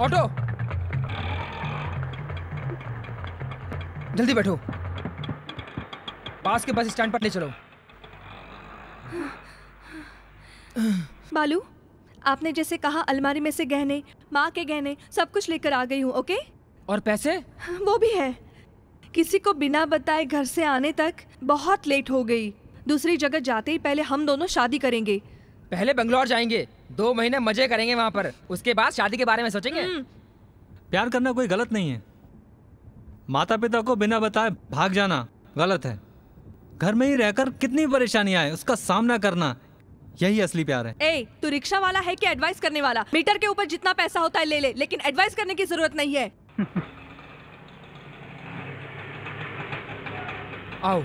Auto, जल्दी बैठो, पास के बस स्टैंड पर ले चलो। बालू, आपने जैसे कहा अलमारी में से गहने, माँ के गहने सब कुछ लेकर आ गई हूँ। ओके? और पैसे? वो भी है। किसी को बिना बताए घर से आने तक बहुत लेट हो गई। दूसरी जगह जाते ही पहले हम दोनों शादी करेंगे। पहले बंगलौर जाएंगे, 2 महीने मजे करेंगे वहाँ पर, उसके बाद शादी के बारे में सोचेंगे। प्यार करना कोई गलत नहीं है, माता पिता को बिना बताए भाग जाना गलत है। घर में ही रहकर कितनी परेशानी आए उसका सामना करना, यही असली प्यार है। ए, तू रिक्शा वाला है कि एडवाइस करने वाला? मीटर के ऊपर जितना पैसा होता है ले ले, लेकिन एडवाइस करने की जरूरत नहीं है। आओ।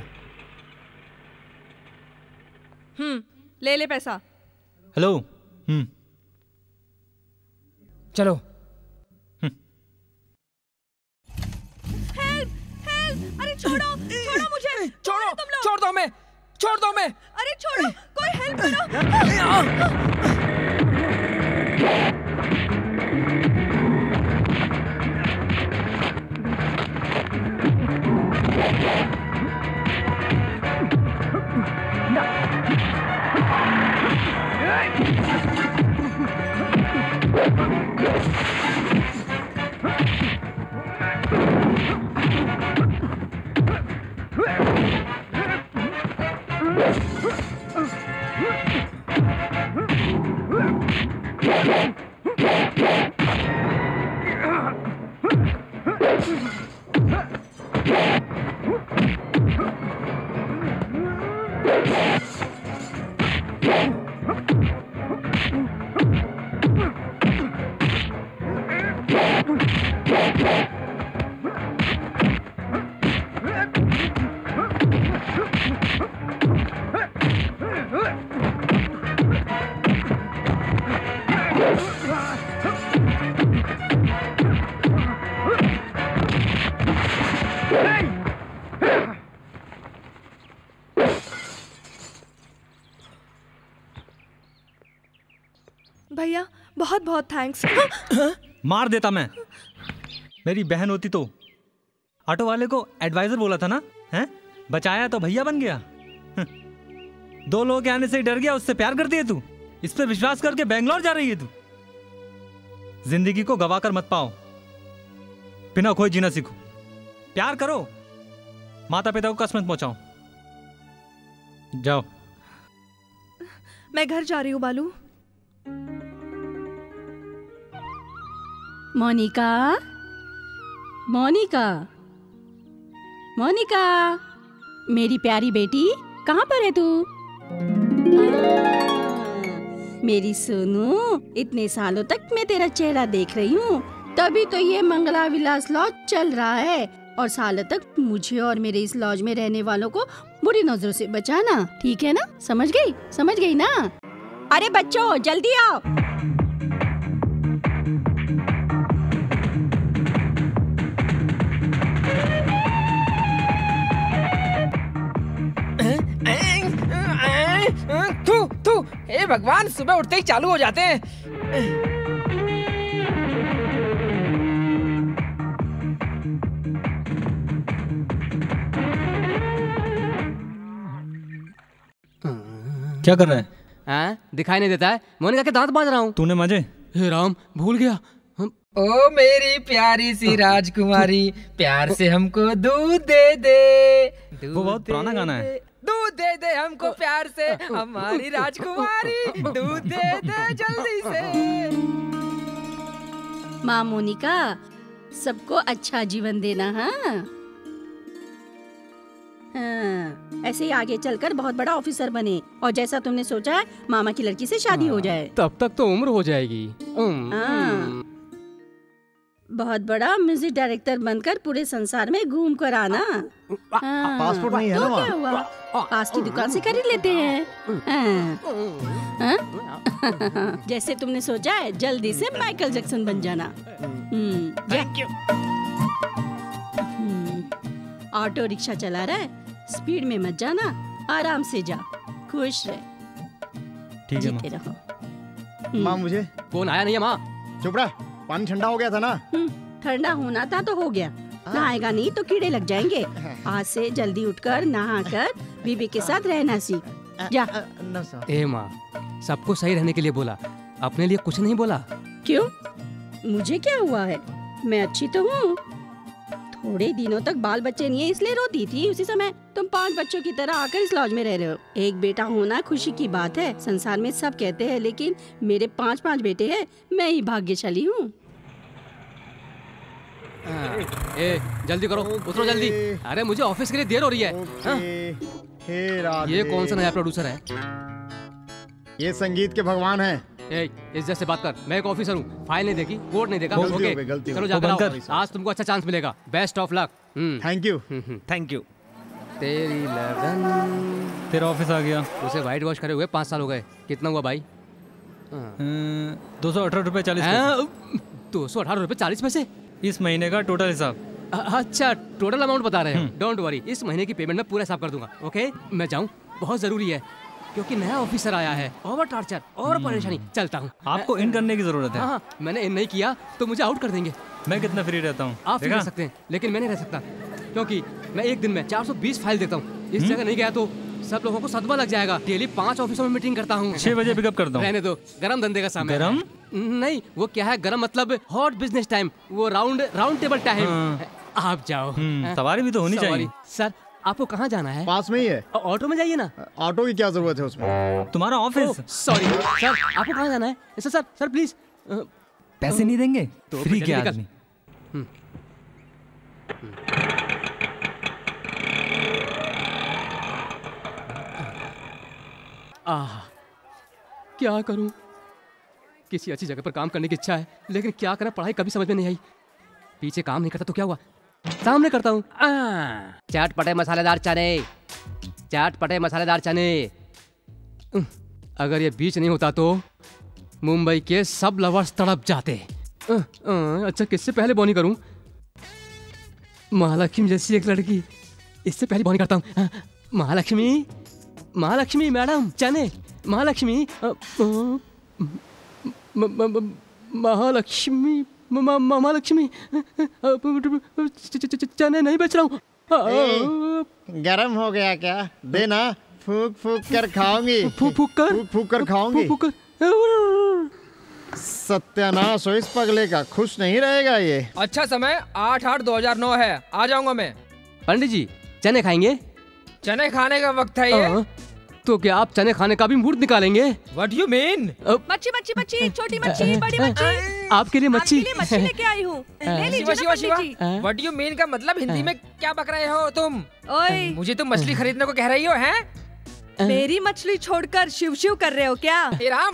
ले ले पैसा। हेलो। चलो। Help, help! अरे छोड़ो, छोड़ो मुझे, छोड़ो, तुम लोग। छोड़ दो हमें, छोड़ दो हमें। अरे छोड़ो, कोई हेल्प करो। भैया बहुत बहुत थैंक्स। मार देता मैं, मेरी बहन होती तो। ऑटो वाले को एडवाइजर बोला था ना, हैं? बचाया तो भैया बन गया। 2 लोगों के आने से ही डर गया, उससे प्यार करती है तू? इस पे विश्वास करके बेंगलोर जा रही है तू? जिंदगी को गवा कर मत पाओ, बिना खोए जीना सीखो। प्यार करो, माता पिता को कष्ट मत पहुंचाओ। जाओ। मैं घर जा रही हूँ बालू। मोनिका, मोनिका, मोनिका, मेरी प्यारी बेटी, कहाँ पर है तू? मेरी सोनू, इतने सालों तक मैं तेरा चेहरा देख रही हूँ, तभी तो ये मंगला विलास लॉज चल रहा है। और सालों तक मुझे और मेरे इस लॉज में रहने वालों को बुरी नजरों से बचाना, ठीक है ना? समझ गई ना? अरे बच्चों, जल्दी आओ। तू हे भगवान, सुबह उठते ही चालू हो जाते हैं। क्या कर रहा है? हाँ, दिखाई नहीं देता है। मोनिका के दांत बांध रहा हूँ। तूने मजे? हे राम, भूल गया। ओ मेरी प्यारी सी राजकुमारी, प्यार से हमको दूध दे दे। वो बहुत पुराना गाना है। दूध दे दे हमको प्यार से, हमारी राजकुमारी, दूध दे दे जल्दी से। माँ मोनिका, सबको अच्छा जीवन देना। हाँ, ऐसे ही आगे चलकर बहुत बड़ा ऑफिसर बने और जैसा तुमने सोचा है, मामा की लड़की से शादी हो जाए। तब तक तो उम्र हो जाएगी। हाँ, बहुत बड़ा म्यूजिक डायरेक्टर बनकर पूरे संसार में घूम कर आना। हाँ, पासपोर्ट नहीं है तो ना क्या हुआ? पास की दुकान से खरीद लेते हैं। हाँ? जैसे तुमने सोचा है, जल्दी से माइकल जैक्सन बन जाना। Thank you. ऑटो रिक्शा चला रहा है, स्पीड में मत जाना, आराम से जा, खुश रह, ठीक है जीते माँ। रहो। माँ मुझे फोन आया नहीं है माँ। चुप रहा, पानी ठंडा हो गया था ना। ठंडा होना था तो हो गया, नहाएगा नहीं तो कीड़े लग जाएंगे। आज से जल्दी उठकर नहाकर बीबी के साथ रहना सीख जा। ए माँ, सबको सही रहने के लिए बोला, अपने लिए कुछ नहीं बोला। क्यों? मुझे क्या हुआ है? मैं अच्छी तो हूँ। थोड़े दिनों तक बाल बच्चे नहीं है इसलिए रोती थी, उसी समय तुम 5 बच्चों की तरह आकर इस लॉज में रह रहे हो। एक बेटा होना खुशी की बात है, संसार में सब कहते हैं, लेकिन मेरे 5 बेटे हैं, मैं ही भाग्यशाली हूँ। ए, जल्दी करो, उतरो जल्दी। अरे मुझे ऑफिस के लिए देर हो रही है। हाँ? हे राधे। ये कौन सा नया प्रोड्यूसर है? ये संगीत के भगवान हैं। ए, इज्जत से बात कर, मैं एक ऑफिसर हूँ। फाइल नहीं देखी, कोड नहीं देखा। गलती हो ओके, गई, गलती हो चलो गई। जाकर बंद आओ। कर। आज तुमको अच्छा चांस मिलेगा। Best of luck. Thank you. Thank you. तेरी लगन। तेरा ऑफिस आ गया। उसे व्हाइट वॉश करे हुए 5 साल हो गए। कितना हुआ भाई? 218.40 ₹218.40। इस महीने का टोटल हिसाब। अच्छा, टोटल अमाउंट बता रहे हो। डोंट वरी, इस महीने की पेमेंट मैं पूरा हिसाब कर दूंगा। ओके, मैं जाऊँ, बहुत जरूरी है क्योंकि नया ऑफिसर आया है। ओवर टार्चर और परेशानी। चलता हूँ। आपको इन करने की जरूरत है। हाँ, मैंने इन नहीं किया तो मुझे आउट कर देंगे। मैं कितना फ्री रहता हूँ? आप फ्री रह सकते हैं, लेकिन मैं नहीं रह सकता क्योंकि मैं एक दिन में 420 फाइल देता हूँ। इस जगह नहीं गया तो सब लोगों को सदमा लग जाएगा। डेली 5 ऑफिसों में मीटिंग करता हूँ। 6 बजे पिकअप करता हूँ। रहने दो, गरम धंधे का सामने। गरम? नहीं, वो क्या है, गरम मतलब हॉट बिजनेस टाइम, वो राउंड टेबल टाइम। आप जाओ। सवारी भी तो होनी चाहिए। सर, आपको कहाँ जाना है? पास में ही है। ऑटो में जाइए ना। ऑटो की क्या जरूरत है उसमें? तुम्हारा ऑफिस। सॉरी सर, आपको कहाँ जाना है? Sir please. पैसे नहीं देंगे तो फ्री फिर के निकल। आदमी। क्या करूं? किसी अच्छी जगह पर काम करने की इच्छा है, लेकिन क्या करें, पढ़ाई कभी समझ में नहीं आई। पीछे काम नहीं करता तो क्या हुआ, सामने करता हूँ। चटपटे मसालेदार चने, चटपटे मसालेदार चने। अगर ये बीच नहीं होता तो मुंबई के सब लवर्स तड़प जाते। अच्छा, किससे पहले बॉनी करूं? महालक्ष्मी जैसी एक लड़की, इससे पहले बॉनी करता हूँ। महालक्ष्मी मैडम, चने। महालक्ष्मी, महालक्ष्मी, महालक्ष्मी, चने नहीं बेच रहा हूँ। गरम हो गया क्या? देना, फूक फूक कर खाऊंगी। फूक कर खाऊंगी। सत्यानाश हो इस पगले का, खुश नहीं रहेगा ये। अच्छा समय 8/8/2009 है, आ जाऊंगा मैं। पंडित जी, चने खाएंगे? चने खाने का वक्त है ये। तो क्या आप चने खाने का भी मूड निकालेंगे? What do you mean? मच्छी, छोटी मच्छी, बड़ी मच्छी। आपके लिए मच्छी मच्छी लेके आई हूँ। ले लीजिए शिवा ना शिवा पंडित शिवा, जी। व्हाट यू मीन का मतलब हिंदी में क्या बक रहे हो तुम? ओए, मुझे तुम मछली खरीदने को कह रही हो हैं? मेरी मछली छोड़कर शिव शिव कर रहे हो क्या? हे राम,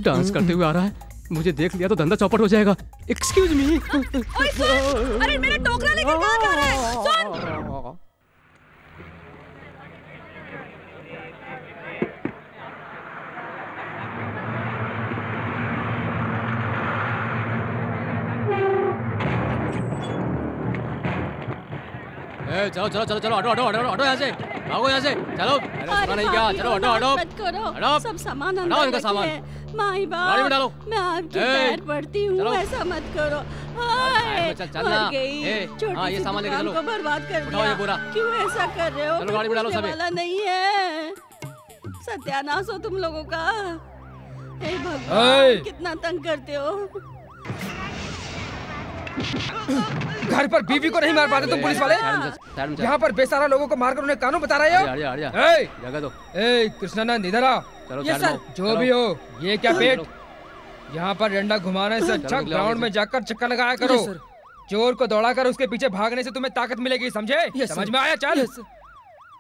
डांस करते हुए आ रहा है, मुझे देख लिया तो धंधा चौपट हो जाएगा। Excuse me. ओए सुन, अरे मेरा टोकरा लेकर कहाँ जा रहा है? सुन। चलो चलो चलो चलो, ऑटो ऑटो ऑटो ऑटो, यहाँ से भागो, यहाँ से चलो। अरे नहीं क्या, चलो ऑटो ऑटो। मत करो, हटाओ। सब सामान हटाओ अंदर इनका सामान। रखिए। माई गाड़ी में डालो। बाप, मैं आपकी ए, पैर पड़ती हूँ, चलो। ऐसा मत करो। में चल, चल ना। मर गई। ए, छोटी हाँ, ये सी सामान लेके दुकान चलो। को बर्बाद कर उठाओ ये दिया। बोरा। क्यों ऐसा कर रहे हो? चलो, गाड़ी में डालो पूछने सभी। वाला नहीं है। सत्यानाश हो तुम लोगों का। हे भगवान, कितना तंग करते हो। घर पर बीवी को नहीं मार पाते तुम पुलिस वाले? यहाँ पर बेसहारा लोगों को मारकर उन्हें कानून बता रहे हो? ए, जगह दो। ए, कृष्णानंद इधर आ। चलो, ये साइड सर, में आओ। जो चलो। भी हो, ये क्या पेट? यहाँ पर डंडा घुमाने से चलो, अच्छा निकलो ग्राउंड आगे में से। जाकर चक्कर लगाया करो। चोर को दौड़ाकर उसके पीछे भागने से तुम्हें ताकत मिलेगी, समझे? समझ में आया? चल।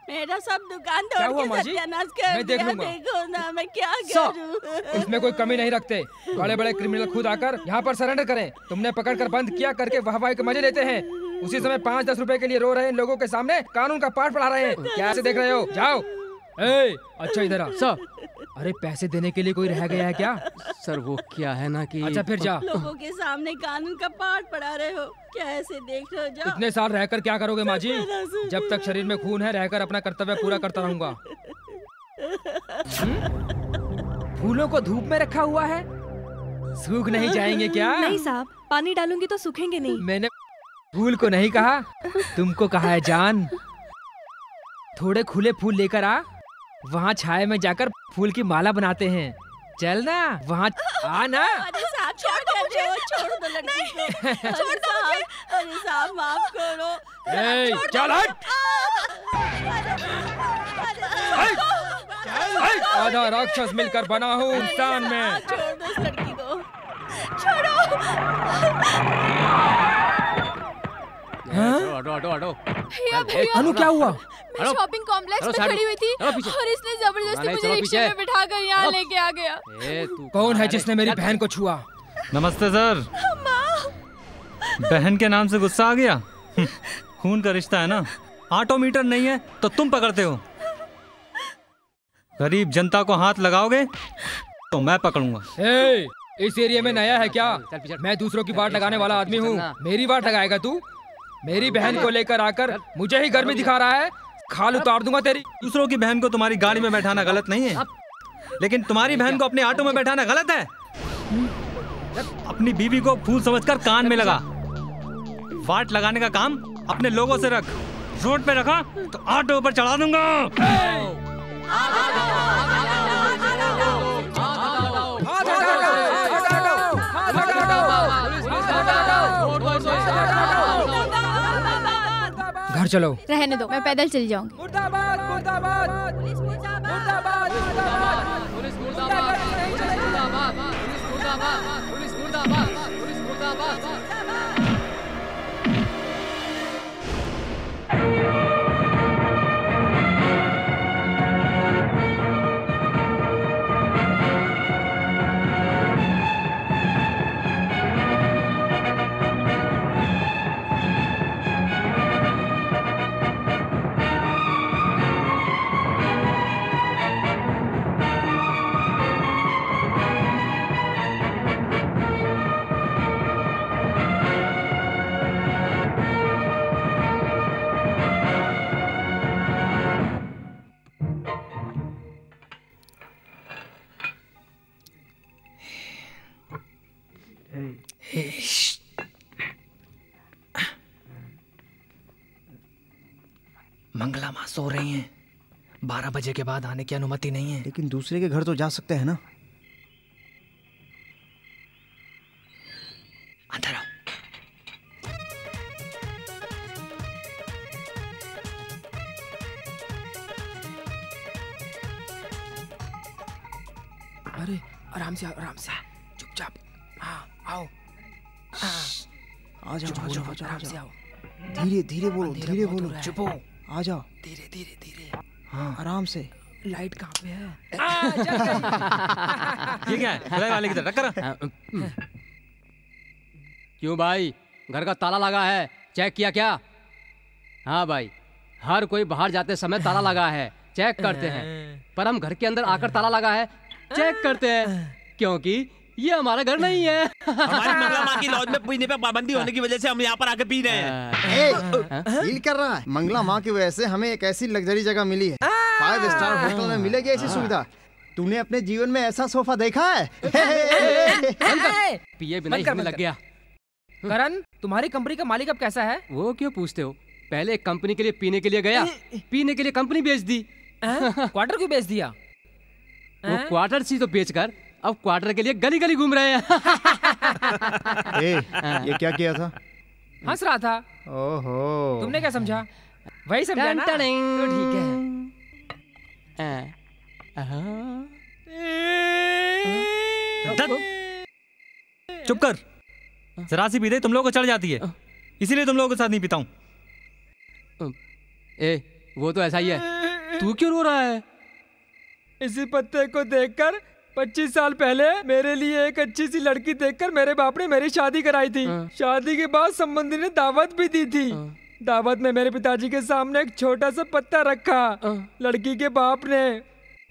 मेरा सब दुकान क्या तोड़ हुआ के माँ जी? सत्यानाश कर मैं देख दिया। लूंगा। देखो ना, मैं क्या सर, करूं? इसमें कोई कमी नहीं रखते। बड़े बड़े क्रिमिनल खुद आकर यहाँ पर सरेंडर करें। तुमने पकड़कर बंद किया करके वाह-वाही के मजे लेते हैं। उसी समय 5-10 रुपए के लिए रो रहे हैं लोगों के सामने कानून का पाठ पढ़ा रहे हैं। क्या ऐसे देख रहे हो? जाओ। ए, अच्छा इधर आ। सर, अरे पैसे देने के लिए कोई रह गया है क्या? सर वो क्या है ना कि अच्छा फिर जा। लोगों के सामने कानून का पाठ पढ़ा रहे हो, क्या ऐसे देख रहे हो? जाओ। इतने साल रहकर क्या करोगे माँ जी? जब तक शरीर में खून है रहकर अपना कर्तव्य पूरा करता रहूंगा। फूलों को धूप में रखा हुआ है, सूख नहीं जाएंगे क्या? नहीं साहब, पानी डालूंगी तो सूखेंगे नहीं। मैंने फूल को नहीं कहा, तुमको कहा है जान। थोड़े खुले फूल लेकर आ, वहाँ छाया में जाकर फूल की माला बनाते हैं। चल ना, वहाँ आ ना। अरे साहब, छोड़ दो लड़की को। छोड़ दो मुझे। अरे साहब, माफ करो। ए, चल हट। आधा राक्षस मिलकर बना हूँ इंसान में। छोड़ दो इस लड़की को। छोड़ो। Auto auto auto. भैया भैया, अनु क्या हुआ? मैं शॉपिंग कॉम्प्लेक्स में खड़ी हुई थी और इसने जबरदस्ती नहीं, मुझे चलो रिक्शे पीछे। में बिठाकर यहाँ लेके आ गया। ए, तू कौन है जिसने मेरी बहन को छुआ? नमस्ते सर। बहन के नाम से गुस्सा आ गया? खून का रिश्ता है ना। ऑटो मीटर नहीं है तो तुम पकड़ते हो। गरीब जनता को हाथ लगाओगे तो मैं पकड़ूंगा। ए, इस एरिया में नया है क्या? चल पीछे। मैं दूसरों की वाट लगाने वाला आदमी हूँ। चलना। मेरी वाट लगाएगा तू? मेरी बहन को लेकर आकर मुझे ही गर्मी दिखा रहा है। खाल उतार दूंगा तेरी। दूसरों की बहन को तुम्हारी गाड़ी में बैठाना गलत नहीं है, लेकिन तुम्हारी बहन को अपने ऑटो में बैठाना गलत है। अपनी बीवी को फूल समझकर कान में लगा। वाट लगाने का काम अपने लोगों से रख। रोड पे रखा तो ऑटो पर चढ़ा दूंगा। घर चलो। रहने दो, मैं पैदल चली जाऊंगी। मुर्दाबाद, मुर्दाबाद, मुर्दाबाद, मुर्दाबाद। पुलिस मुर्दाबाद, पुलिस मुर्दाबाद, पुलिस मुर्दाबाद, पुलिस मुर्दाबाद, पुलिस मुर्दाबाद। मंगला माँ सो रही हैं। 12 बजे के बाद आने की अनुमति नहीं है। लेकिन दूसरे के घर तो जा सकते हैं ना। अंदर आओ। अरे आराम से चुपचाप। हाँ आओ। आ जाओ, आराम से आओ। धीरे धीरे बोलो, धीरे बोलो। चुप हो। आ जाओ। धीरे धीरे धीरे। हाँ, आराम से। लाइट कहाँ पे है? ये क्या है? बधाई वाले की तरह टक्कर। क्यों भाई, घर का ताला लगा है, चेक किया क्या? हाँ भाई, हर कोई बाहर जाते समय ताला लगा है, चेक करते हैं। पर हम घर के अंदर आकर ताला लगा है, चेक करते हैं, क्योंकि ये हमारा घर नहीं है। हमारी मंगला माँ की लॉज में पीने पे पाबंदी होने की वजह से हम यहाँ पर आके पी रहे हैं। फील कर रहा है, मंगला माँ की वजह से हमें एक ऐसी लग्जरी जगह मिली है। 5 स्टार होटल में मिलेगी ऐसी सुविधा। तूने अपने जीवन में ऐसा सोफा देखा है? पिए बिना ही लग गया। करण, तुम्हारी कंपनी का मालिक अब कैसा है? वो क्यों पूछते हो? पहले एक कंपनी के लिए पीने के लिए गया, पीने के लिए कंपनी बेच दी। क्वार्टर क्यों बेच दिया? वो क्वार्टर सी तो बेचकर अब क्वार्टर के लिए गली गली घूम रहे हैं। ये क्या किया था? हंस रहा था। ओहो, तुमने क्या समझा? वही समझा ना? तो ठीक है। चुप कर। जरा सी पीते तुम लोगों को चढ़ जाती है, इसीलिए तुम लोगों के साथ नहीं पीता हूँ। वो तो ऐसा ही है। तू क्यों रो रहा है? इसी पत्ते को देखकर 25 साल पहले मेरे लिए एक अच्छी सी लड़की देखकर मेरे बाप ने मेरी शादी कराई थी। शादी के बाद संबंधी ने दावत भी दी थी। दावत में मेरे पिताजी के सामने एक छोटा सा पत्ता रखा। लड़की के बाप ने,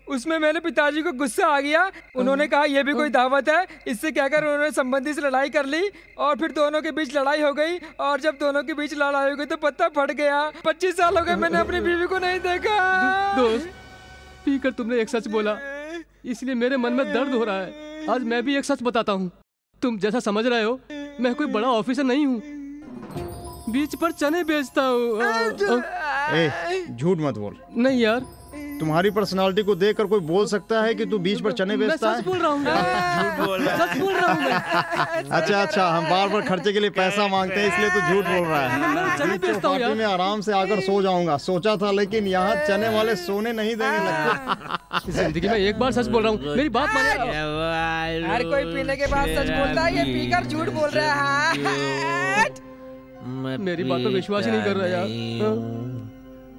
उसमें मेरे पिताजी को गुस्सा आ गया। उन्होंने कहा ये भी कोई दावत है, इससे कहकर उन्होंने संबंधी से लड़ाई कर ली और फिर दोनों के बीच लड़ाई हो गई। और जब दोनों के बीच लड़ाई हो गई तो पत्ता फट गया। 25 साल हो गए मैंने अपनी बीवी को नहीं देखा। दोस्त, पीकर तुमने एक सच बोला, इसलिए मेरे मन में दर्द हो रहा है। आज मैं भी एक सच बताता हूँ। तुम जैसा समझ रहे हो, मैं कोई बड़ा ऑफिसर नहीं हूँ, बीच पर चने बेचता हूँ। झूठ मत बोल। नहीं यार, तुम्हारी पर्सनालिटी को देखकर कोई बोल सकता है कि तू बीच पर चने बेचता है? सच बोल रहा हूँ। झूठ बोल रहा है। सच बोल रहा हूँ। अच्छा, हम बार बार खर्चे के लिए पैसा मांगते हैं इसलिए तू झूठ बोल रहा है। मैं चने बेचता हूँ यार। में आराम से आकर सो जाऊंगा सोचा था, लेकिन यहाँ चने वाले सोने नहीं देने लगते। जिंदगी में एक बार सच बोल रहा हूँ, मेरी बात माने। हर कोई पीने के बाद सच बोलता है, ये पीकर झूठ बोल रहा है। मेरी बात पर विश्वास ही नहीं कर रहा यार।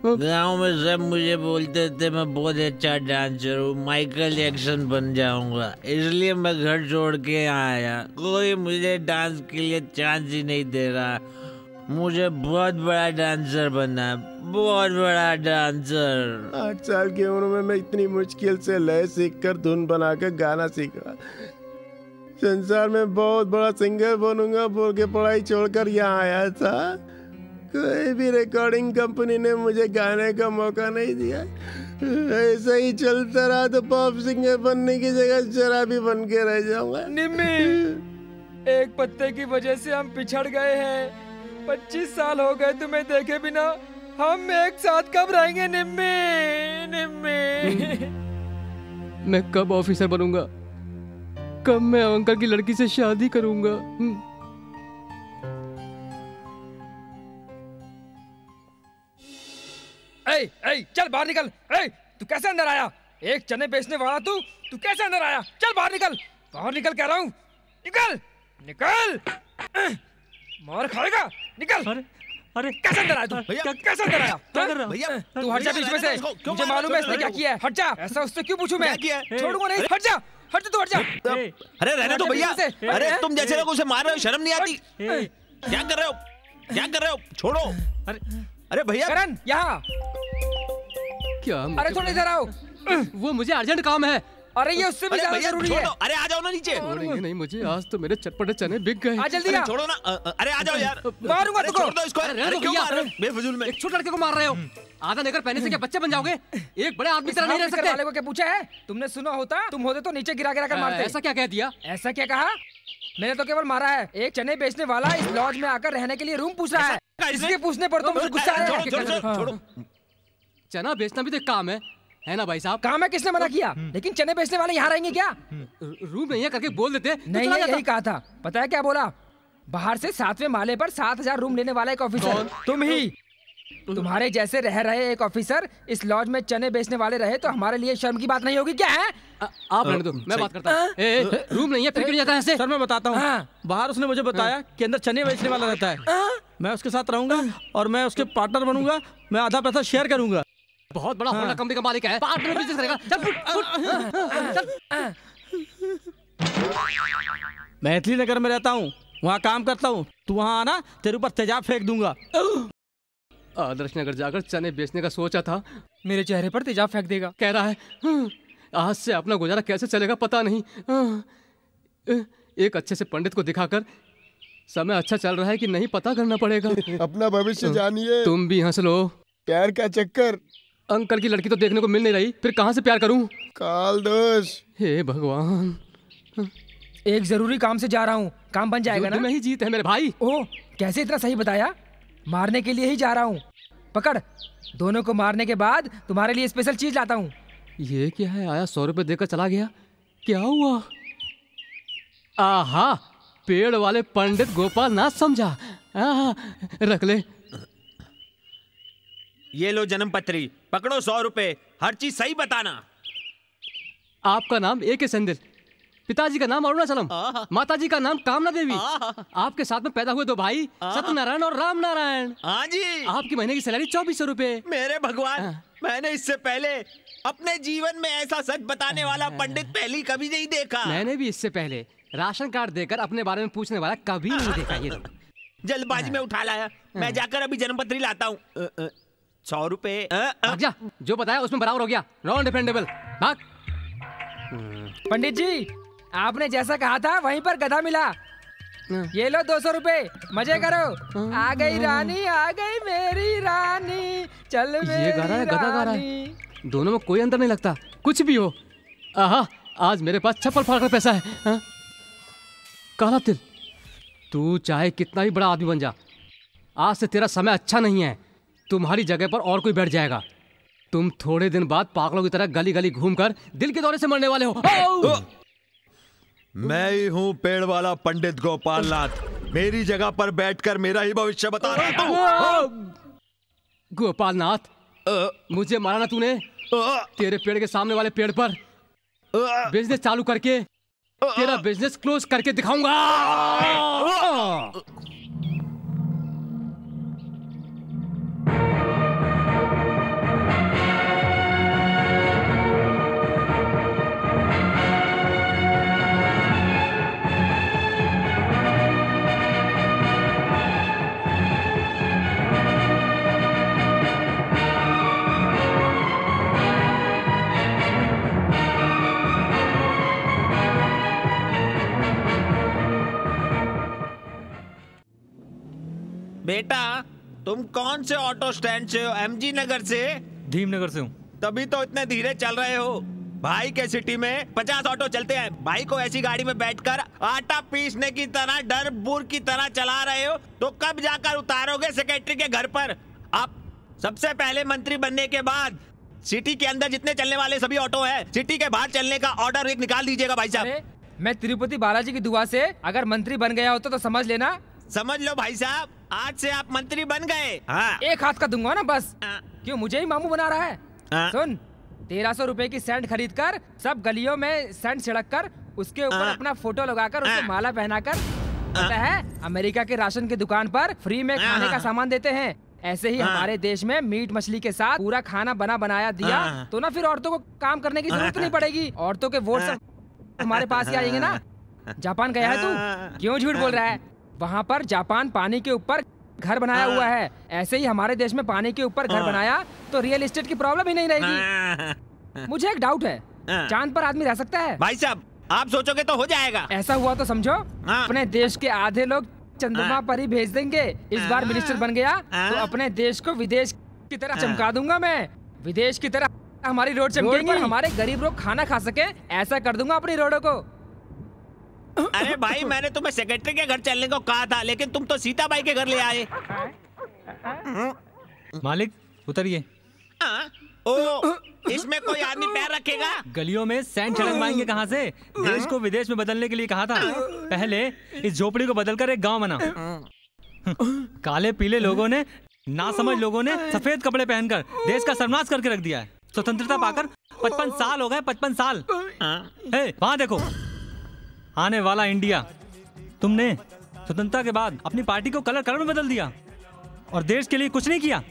गाँव में सब मुझे बोलते थे मैं बहुत अच्छा डांसर हूँ, माइकल जैक्सन बन जाऊंगा, इसलिए मैं घर छोड़ के आया। कोई मुझे डांस के लिए चांस ही नहीं दे रहा। मुझे बहुत बड़ा डांसर बनना है, बहुत बड़ा डांसर। 8 साल की उम्र में मैं इतनी मुश्किल से लय सीखकर धुन बनाकर गाना सीखा। संसार में बहुत बड़ा सिंगर बनूंगा बोल के पढ़ाई छोड़कर यहाँ आया था। कोई भी रिकॉर्डिंग कंपनी ने मुझे गाने का मौका नहीं दिया। ऐसा ही चलता रहा तो पॉप सिंगर बनने की जगह शराबी बन के रह जाऊंगा। निम्मी, एक पत्ते की वजह से हम पिछड़ गए हैं। 25 साल हो गए तुम्हें देखे बिना। हम एक साथ कब रहेंगे निम्मी? मैं कब ऑफिसर बनूंगा? कब मैं अंकल की लड़की से शादी करूंगा? चल बाहर निकल। तू कैसे अंदर आया? एक चने बेचने वाला तू कैसे अंदर आया? चल बाहर निकल, बाहर निकल कह रहा हूँ। निकल। मार खाएगा, निकल। अरे कैसे अंदर आया तू? कैसे अंदर आया? भैया तू हट जा बीच में से। मुझे मालूम है इसने क्या किया है। हट जा। ऐसा उससे क्यों पूछूं मैं? छोड़ूंगा नहीं। हट जा तू, हट जा। अरे रहने दो भैया। अरे तुम जैसे लोग उसे मार रहे हो, शर्म नहीं आती? क्या कर रहे हो? छोड़ो। अरे भैया। करण यहाँ। क्या? अरे थोड़ा इधर आओ। वो मुझे अर्जेंट काम है। अरे ये उससे भी ज्यादा जरूरी है। अरे आ जाओ ना नीचे। छोड़ेंगे नहीं मुझे, आज तो मेरे चटपटे चने बिक गए। आ जल्दी आ। छोड़ो ना। अरे आ जाओ यार। मारूंगा तुमको। छोड़ दो इसको। अरे क्यों मार रहे हो बेफिजूल में? एक छोटे लड़के को मार रहे हो। आधा लेकर पहने से क्या बच्चे बन जाओगे? एक बड़े आदमी तरह नहीं रह सकते। वाले को क्या पूछा है? तुमने सुना होता, तुम होते तो नीचे गिरा कर मारते। ऐसा क्या कह दिया? ऐसा क्या कहा? मैंने तो केवल मारा है। एक चने बेचने वाला इस लॉज में आकर रहने के लिए रूम पूछ रहा है। इसके पूछने पर तो मुझे गुस्सा आया। छोड़ो। चना बेचना भी तो काम है ना भाई साहब? काम है, किसने मना किया? लेकिन चने बेचने वाले यहाँ रहेंगे क्या? रूम नहीं है करके बोल देते। नहीं, यही कहा था। पता है क्या बोला? बाहर से 7वें माले पर 7,000 रूम लेने वाला एक ऑफिसर। तुम ही। तुम्हारे जैसे रह रहे एक ऑफिसर इस लॉज में चने बेचने वाले रहे तो हमारे लिए शर्म की बात नहीं होगी क्या है? आप रहने दो, मैं बात करता हूँ। रूम नहीं है फिर क्यों जाता है ऐसे? सर मैं बताता हूँ। बाहर उसने मुझे बताया कि अंदर चने बेचने वाला रहता है। मैं उसके साथ रहूंगा और मैं उसके पार्टनर बनूंगा। मैं आधा पैसा शेयर करूंगा। बहुत बड़ा होंडा कंपनी का मालिक है, पार्टनर बिजनेस करेगा। चल मैथिली नगर में रहता हूँ, वहाँ काम करता हूँ। तू वहाँ आना, तेरे ऊपर तेजाब फेंक दूंगा। आदर्श नगर जाकर चने बेचने का सोचा था, मेरे चेहरे पर तेजाब फेंक देगा। कह रहा है आज से अपना गुजारा कैसे चलेगा पता नहीं। एक अच्छे से पंडित को दिखाकर समय अच्छा चल रहा है कि नहीं पता करना पड़ेगा। अपना भविष्य जानिए। तुम भी हंस लो। प्यार का चक्कर। अंकल की लड़की तो देखने को मिल नहीं रही, फिर कहाँ से प्यार करूं? काल दोष। हे भगवान। एक जरूरी काम से जा रहा हूँ, काम बन जाएगा ना? में ही जीत है मेरे भाई। ओह, कैसे इतना सही बताया? मारने के लिए ही जा रहा हूँ। पकड़, दोनों को मारने के बाद तुम्हारे लिए स्पेशल चीज लाता हूँ। ये क्या है? आया 100 रुपए देकर चला गया, क्या हुआ? आहा, पेड़ वाले पंडित गोपाल नाथ समझा। रख ले। ये लो जन्म पत्री, पकड़ो 100 रुपए, हर चीज सही बताना। आपका नाम A.K. सेंदिल, पिताजी का नाम अरुणाचलम, माताजी का नाम कामना देवी। आपके साथ में पैदा हुए 2 भाई, सत्यनारायण और राम नारायण। हाँ जी। आपकी महीने की सैलरी 2400 रुपए। मेरे भगवान, मैंने इससे पहले अपने जीवन में ऐसा सच बताने वाला पंडित पहले कभी नहीं देखा। मैंने भी इससे पहले राशन कार्ड देकर अपने बारे में पूछने वाला कभी नहीं देखा। ये जल्दबाजी में उठा लाया। मैं जाकर अभी जन्मपत्री लाता हूँ। 100 रुपए। जा, जो बताया उसमें बराबर हो गया। Non defendable. भाग। पंडित जी, आपने जैसा कहा था वहीं पर गधा मिला। ये लो 200 रुपए, मजे करो। आ गई रानी, आ गई मेरी रानी, चल मेरी ये गा रहा है, गधा गा रहा है। दोनों में कोई अंतर नहीं लगता, कुछ भी हो। आहा, आज मेरे पास छप्पल फाड़ कर पैसा है। काला तिल, तू चाहे कितना भी बड़ा आदमी बन जा, आज से तेरा समय अच्छा नहीं है। तुम्हारी जगह पर और कोई बैठ जाएगा। तुम थोड़े दिन बाद पागलों की तरह गली गली घूमकर दिल के दौरे से मरने वाले हो। मैं ही हूँ पेड़ वाला पंडित गोपाल नाथ। मेरी जगह पर बैठकर मेरा ही भविष्य बता रहा हूँ। गोपाल नाथ, मुझे मारा ना तूने। तेरे पेड़ के सामने वाले पेड़ पर बिजनेस चालू करके तेरा बिजनेस क्लोज करके दिखाऊंगा। बेटा, तुम कौन से ऑटो स्टैंड से हो? MG नगर से? धीमनगर से हूँ। तभी तो इतने धीरे चल रहे हो। भाई के सिटी में 50 ऑटो चलते हैं। भाई को ऐसी गाड़ी में बैठकर आटा पीसने की तरह डर बुर की तरह चला रहे हो, तो कब जाकर उतारोगे सेक्रेटरी के घर पर? आप सबसे पहले मंत्री बनने के बाद सिटी के अंदर जितने चलने वाले सभी ऑटो है, सिटी के बाहर चलने का ऑर्डर एक निकाल दीजिएगा भाई साहब। मैं तिरुपति बालाजी की दुआ से अगर मंत्री बन गया होता तो समझ लेना। समझ लो भाई साहब, आज से आप मंत्री बन गए। हाँ। एक हाथ का दूंगा ना बस। क्यों मुझे ही मामू बना रहा है? सुन, 1300 रुपए की सैंड खरीद कर सब गलियों में सैंड छिड़क कर उसके ऊपर अपना फोटो लगाकर उसे माला पहनाकर, पता है अमेरिका के राशन की दुकान पर फ्री में खाने का सामान देते हैं। ऐसे ही हमारे देश में मीट मछली के साथ पूरा खाना बना बनाया दिया तो ना फिर औरतों को काम करने की जरूरत नहीं पड़ेगी। औरतों के वोट सब हमारे पास ही आएंगे ना। जापान गया है तू? क्यों झूठ बोल रहा है? वहाँ पर जापान पानी के ऊपर घर बनाया हुआ है। ऐसे ही हमारे देश में पानी के ऊपर घर बनाया तो रियल एस्टेट की प्रॉब्लम ही नहीं रहेगी। मुझे एक डाउट है, चांद पर आदमी रह सकता है? भाई साहब, आप सोचोगे तो हो जाएगा। ऐसा हुआ तो समझो अपने देश के आधे लोग चंद्रमा पर ही भेज देंगे। इस बार मिनिस्टर बन गया तो अपने देश को विदेश की तरह चमका दूंगा मैं। विदेश की तरह हमारी रोड चमकेंगी, हमारे गरीब लोग खाना खा सके, ऐसा कर दूंगा अपनी रोडों को। अरे भाई, मैंने तुम्हें सेक्रेटरी के घर चलने को कहा था, लेकिन तुम तो सीता बाई के घर ले आए। मालिक उतरिए। ओ, इसमें कोई आदमी पैर रखेगा? गलियों में सैंड छिड़कवाएंगे कहाँ से? देश को विदेश में बदलने के लिए कहा था। पहले इस झोपड़ी को बदलकर एक गांव बना। काले पीले लोगों ने ना समझ लोगों ने सफेद कपड़े पहनकर देश का सर्वनाश करके रख दिया है। स्वतंत्रता पाकर 55 साल हो गए, 55 साल। वहां देखो, आने वाला इंडिया। तुमने स्वतंत्रता के बाद अपनी पार्टी को कलर कलर में बदल दिया और देश के लिए कुछ नहीं किया।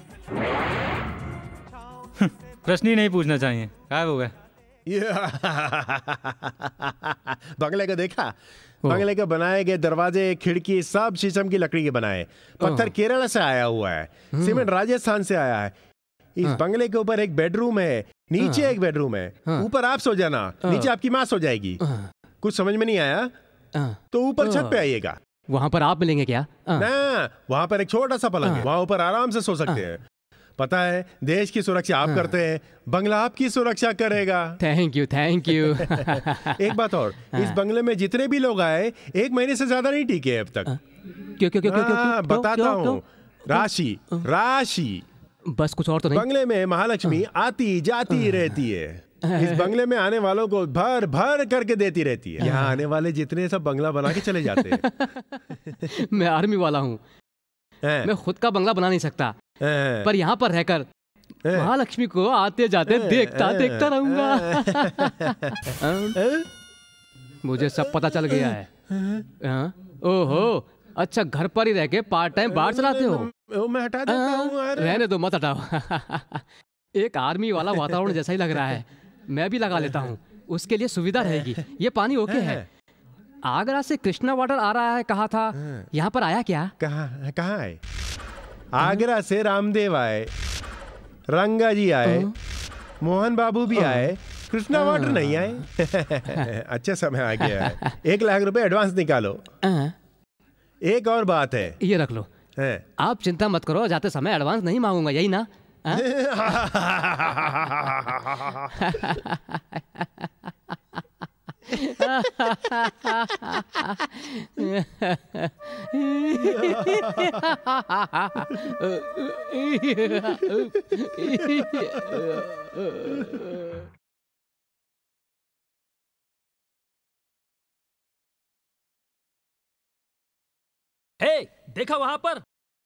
प्रश्न ही नहीं पूछना चाहिए, गायब हो गए। बंगले को देखा? बंगले के बनाए गए दरवाजे, खिड़की सब शीशम की लकड़ी के बनाए। पत्थर केरला से आया हुआ है, सीमेंट राजस्थान से आया है। इस बंगले के ऊपर एक बेडरूम है, नीचे एक बेडरूम है। ऊपर आप सो जाना, नीचे आपकी माँ सो जाएगी। कुछ समझ में नहीं आया तो ऊपर छत पे आइएगा। वहाँ पर आप मिलेंगे क्या? ना, वहाँ पर एक छोटा सा पलंग है, वहाँ ऊपर आराम से सो सकते हैं। पता है, देश की सुरक्षा आप करते हैं, बंगला आपकी सुरक्षा करेगा। Thank you, thank you. एक बात और, इस बंगले में जितने भी लोग आए 1 महीने से ज्यादा नहीं टिके अब तक। क्यों? बताता हूँ। राशि राशि, बस कुछ और तो नहीं? बंगले में महालक्ष्मी आती जाती रहती है। इस बंगले में आने वालों को भर भर करके देती रहती है। यहाँ आने वाले जितने सब बंगला बना के चले जाते हैं। मैं आर्मी वाला हूँ, मैं खुद का बंगला बना नहीं सकता, पर यहाँ पर रहकर महालक्ष्मी को आते जाते देखता रहूंगा। मुझे सब पता चल गया है। ओहो, अच्छा, घर पर ही रह के पार्ट टाइम बार चलाते हो? मैं हटा देता हूँ। रहने दो, मत हटाओ। एक आर्मी वाला वातावरण जैसा ही लग रहा है, मैं भी लगा लेता हूँ, उसके लिए सुविधा रहेगी। ये पानी ओके है। आगरा से कृष्णा वाटर आ रहा है कहा था, यहाँ पर आया क्या? कहाँ आए? आगरा से रामदेव आए, रंगा जी आए, मोहन बाबू भी आए, कृष्णा वाटर नहीं आए। अच्छा समय आ गया है। 1 लाख रुपए एडवांस निकालो। एक और बात है, ये रख लो। आप चिंता मत करो, जाते समय एडवांस नहीं मांगूंगा, यही ना? हे, देखा वहां पर?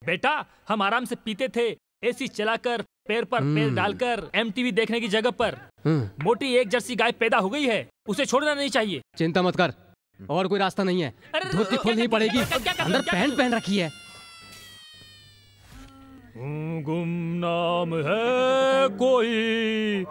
बेटा, हम आराम से पीते थे, एसी चलाकर, पैर पर पैर डालकर, एमटीवी देखने की जगह पर मोटी एक जर्सी गाय पैदा हो गई है। उसे छोड़ना नहीं चाहिए। चिंता मत कर, और कोई रास्ता नहीं है। धोती खोलनी पड़ेगी, अंदर पैंट पहन रखी है। गुमनाम है कोई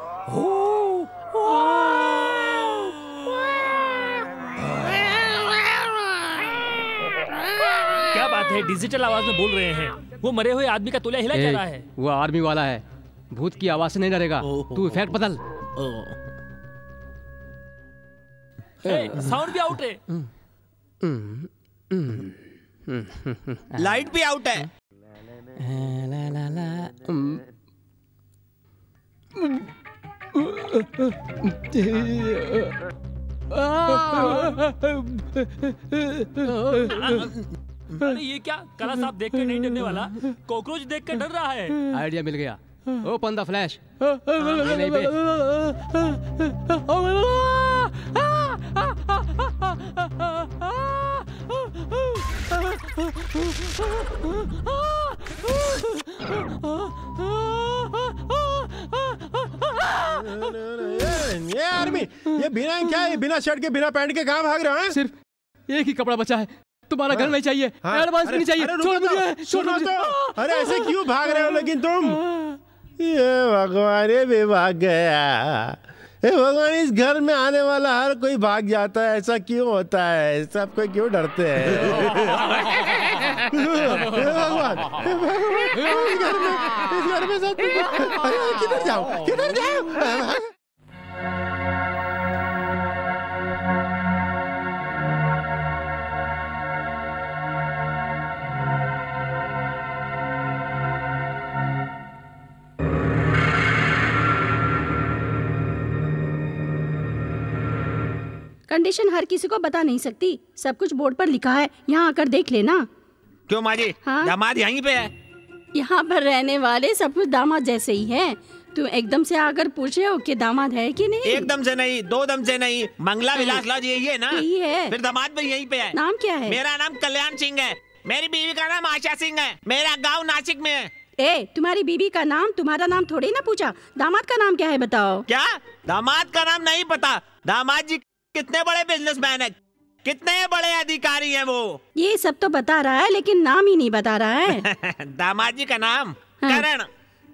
क्या बात है, डिजिटल आवाज में बोल रहे हैं। वो मरे हुए आदमी का तुला हिला जा रहा है। वो आर्मी वाला है, भूत की आवाज से नहीं डरेगा। तू इफेक्ट बदल। साउंड भी आउट है, लाइट भी आउट है। अरे ये क्या, काला सांप देख कर नहीं डरने वाला, कॉकरोच देख कर डर रहा है। आइडिया मिल गया। Open the flash. नहीं बे। ये आर्मी, ये बिना क्या है, बिना शर्ट के बिना पैंट के कहाँ भाग रहे हैं? सिर्फ एक ही कपड़ा बचा है, तुम्हारा घर में चाहिए। एडवांस नहीं चाहिए। छोड़ मुझे, छोड़ मुझे। अरे ऐसे क्यों भाग रहे हो लेकिन तुम? ये भगवान, ये भी भाग गया। हे भगवान, इस घर में आने वाला हर कोई भाग जाता है, ऐसा क्यों होता है? सब कोई क्यों डरते हैं? भगवान, इस घर में सब किधर जाओ, किधर जाओ? कंडीशन हर किसी को बता नहीं सकती, सब कुछ बोर्ड पर लिखा है, यहाँ आकर देख लेना। क्यों माँ जी? हाँ? दामाद यहीं पे है। यहाँ पर रहने वाले सब कुछ दामाद जैसे ही हैं। तुम एकदम से आकर पूछ रहे हो कि दामाद है कि नहीं? एकदम से नहीं, 2 दम से नहीं। मंगला विलास लॉज यही है ना? यही है। फिर दामाद भी यहीं पे है। नाम क्या है? मेरा नाम कल्याण सिंह है, मेरी बीवी का नाम आशा सिंह है, मेरा गाँव नासिक में है। ए, तुम्हारी बीबी का नाम तुम्हारा नाम थोड़ी ना पूछा, दामाद का नाम क्या है बताओ। क्या दामाद का नाम नहीं पता? दामाद जी कितने बड़े बिजनेसमैन है, कितने बड़े अधिकारी हैं वो। ये सब तो बता रहा है लेकिन नाम ही नहीं बता रहा है। दामाद जी का नाम करण।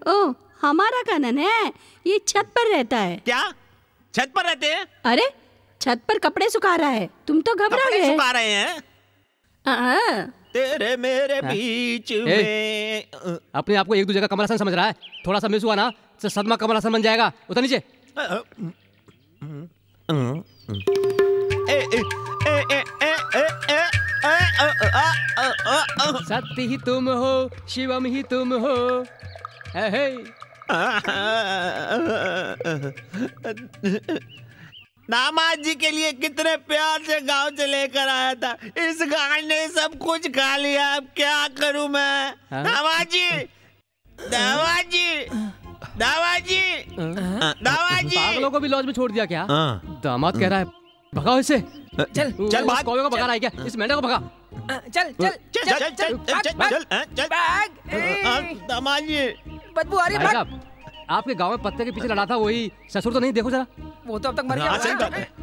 ओ, हमारा करण है, ये छत पर रहता है। क्या छत पर रहते हैं? अरे छत पर कपड़े सुखा रहा है, तुम तो घबरा गए। सुखा रहे हैं तेरे मेरे बीच में। अपने आप को एक दूसरे का कमल हसन समझ रहा है, थोड़ा सा मिस हुआ ना तो सदमा कमल हसन बन जाएगा। उतर नीचे। सत्य ही तुम हो, शिवम ही तुम हो। दामाद जी के लिए कितने प्यार से गांव से लेकर आया था, इस गाय ने सब कुछ खा लिया। अब क्या करूं मैं? दामाद जी, दामाद जी, दामाद जी, दामाद जी। पागलों को भी लॉज में छोड़ दिया क्या? दामाद कह रहा है भगाओ इसे। चल चल भाग। कौवे को भगा रहा है क्या? इस मेंढक को भगा। चल चल चल चल चल चल। दामाद जी बदबू आ रही है। आपके गांव में पत्ते के पीछे लड़ा था वही ससुर तो नहीं? देखो जरा, वो तो अब तक मर गया।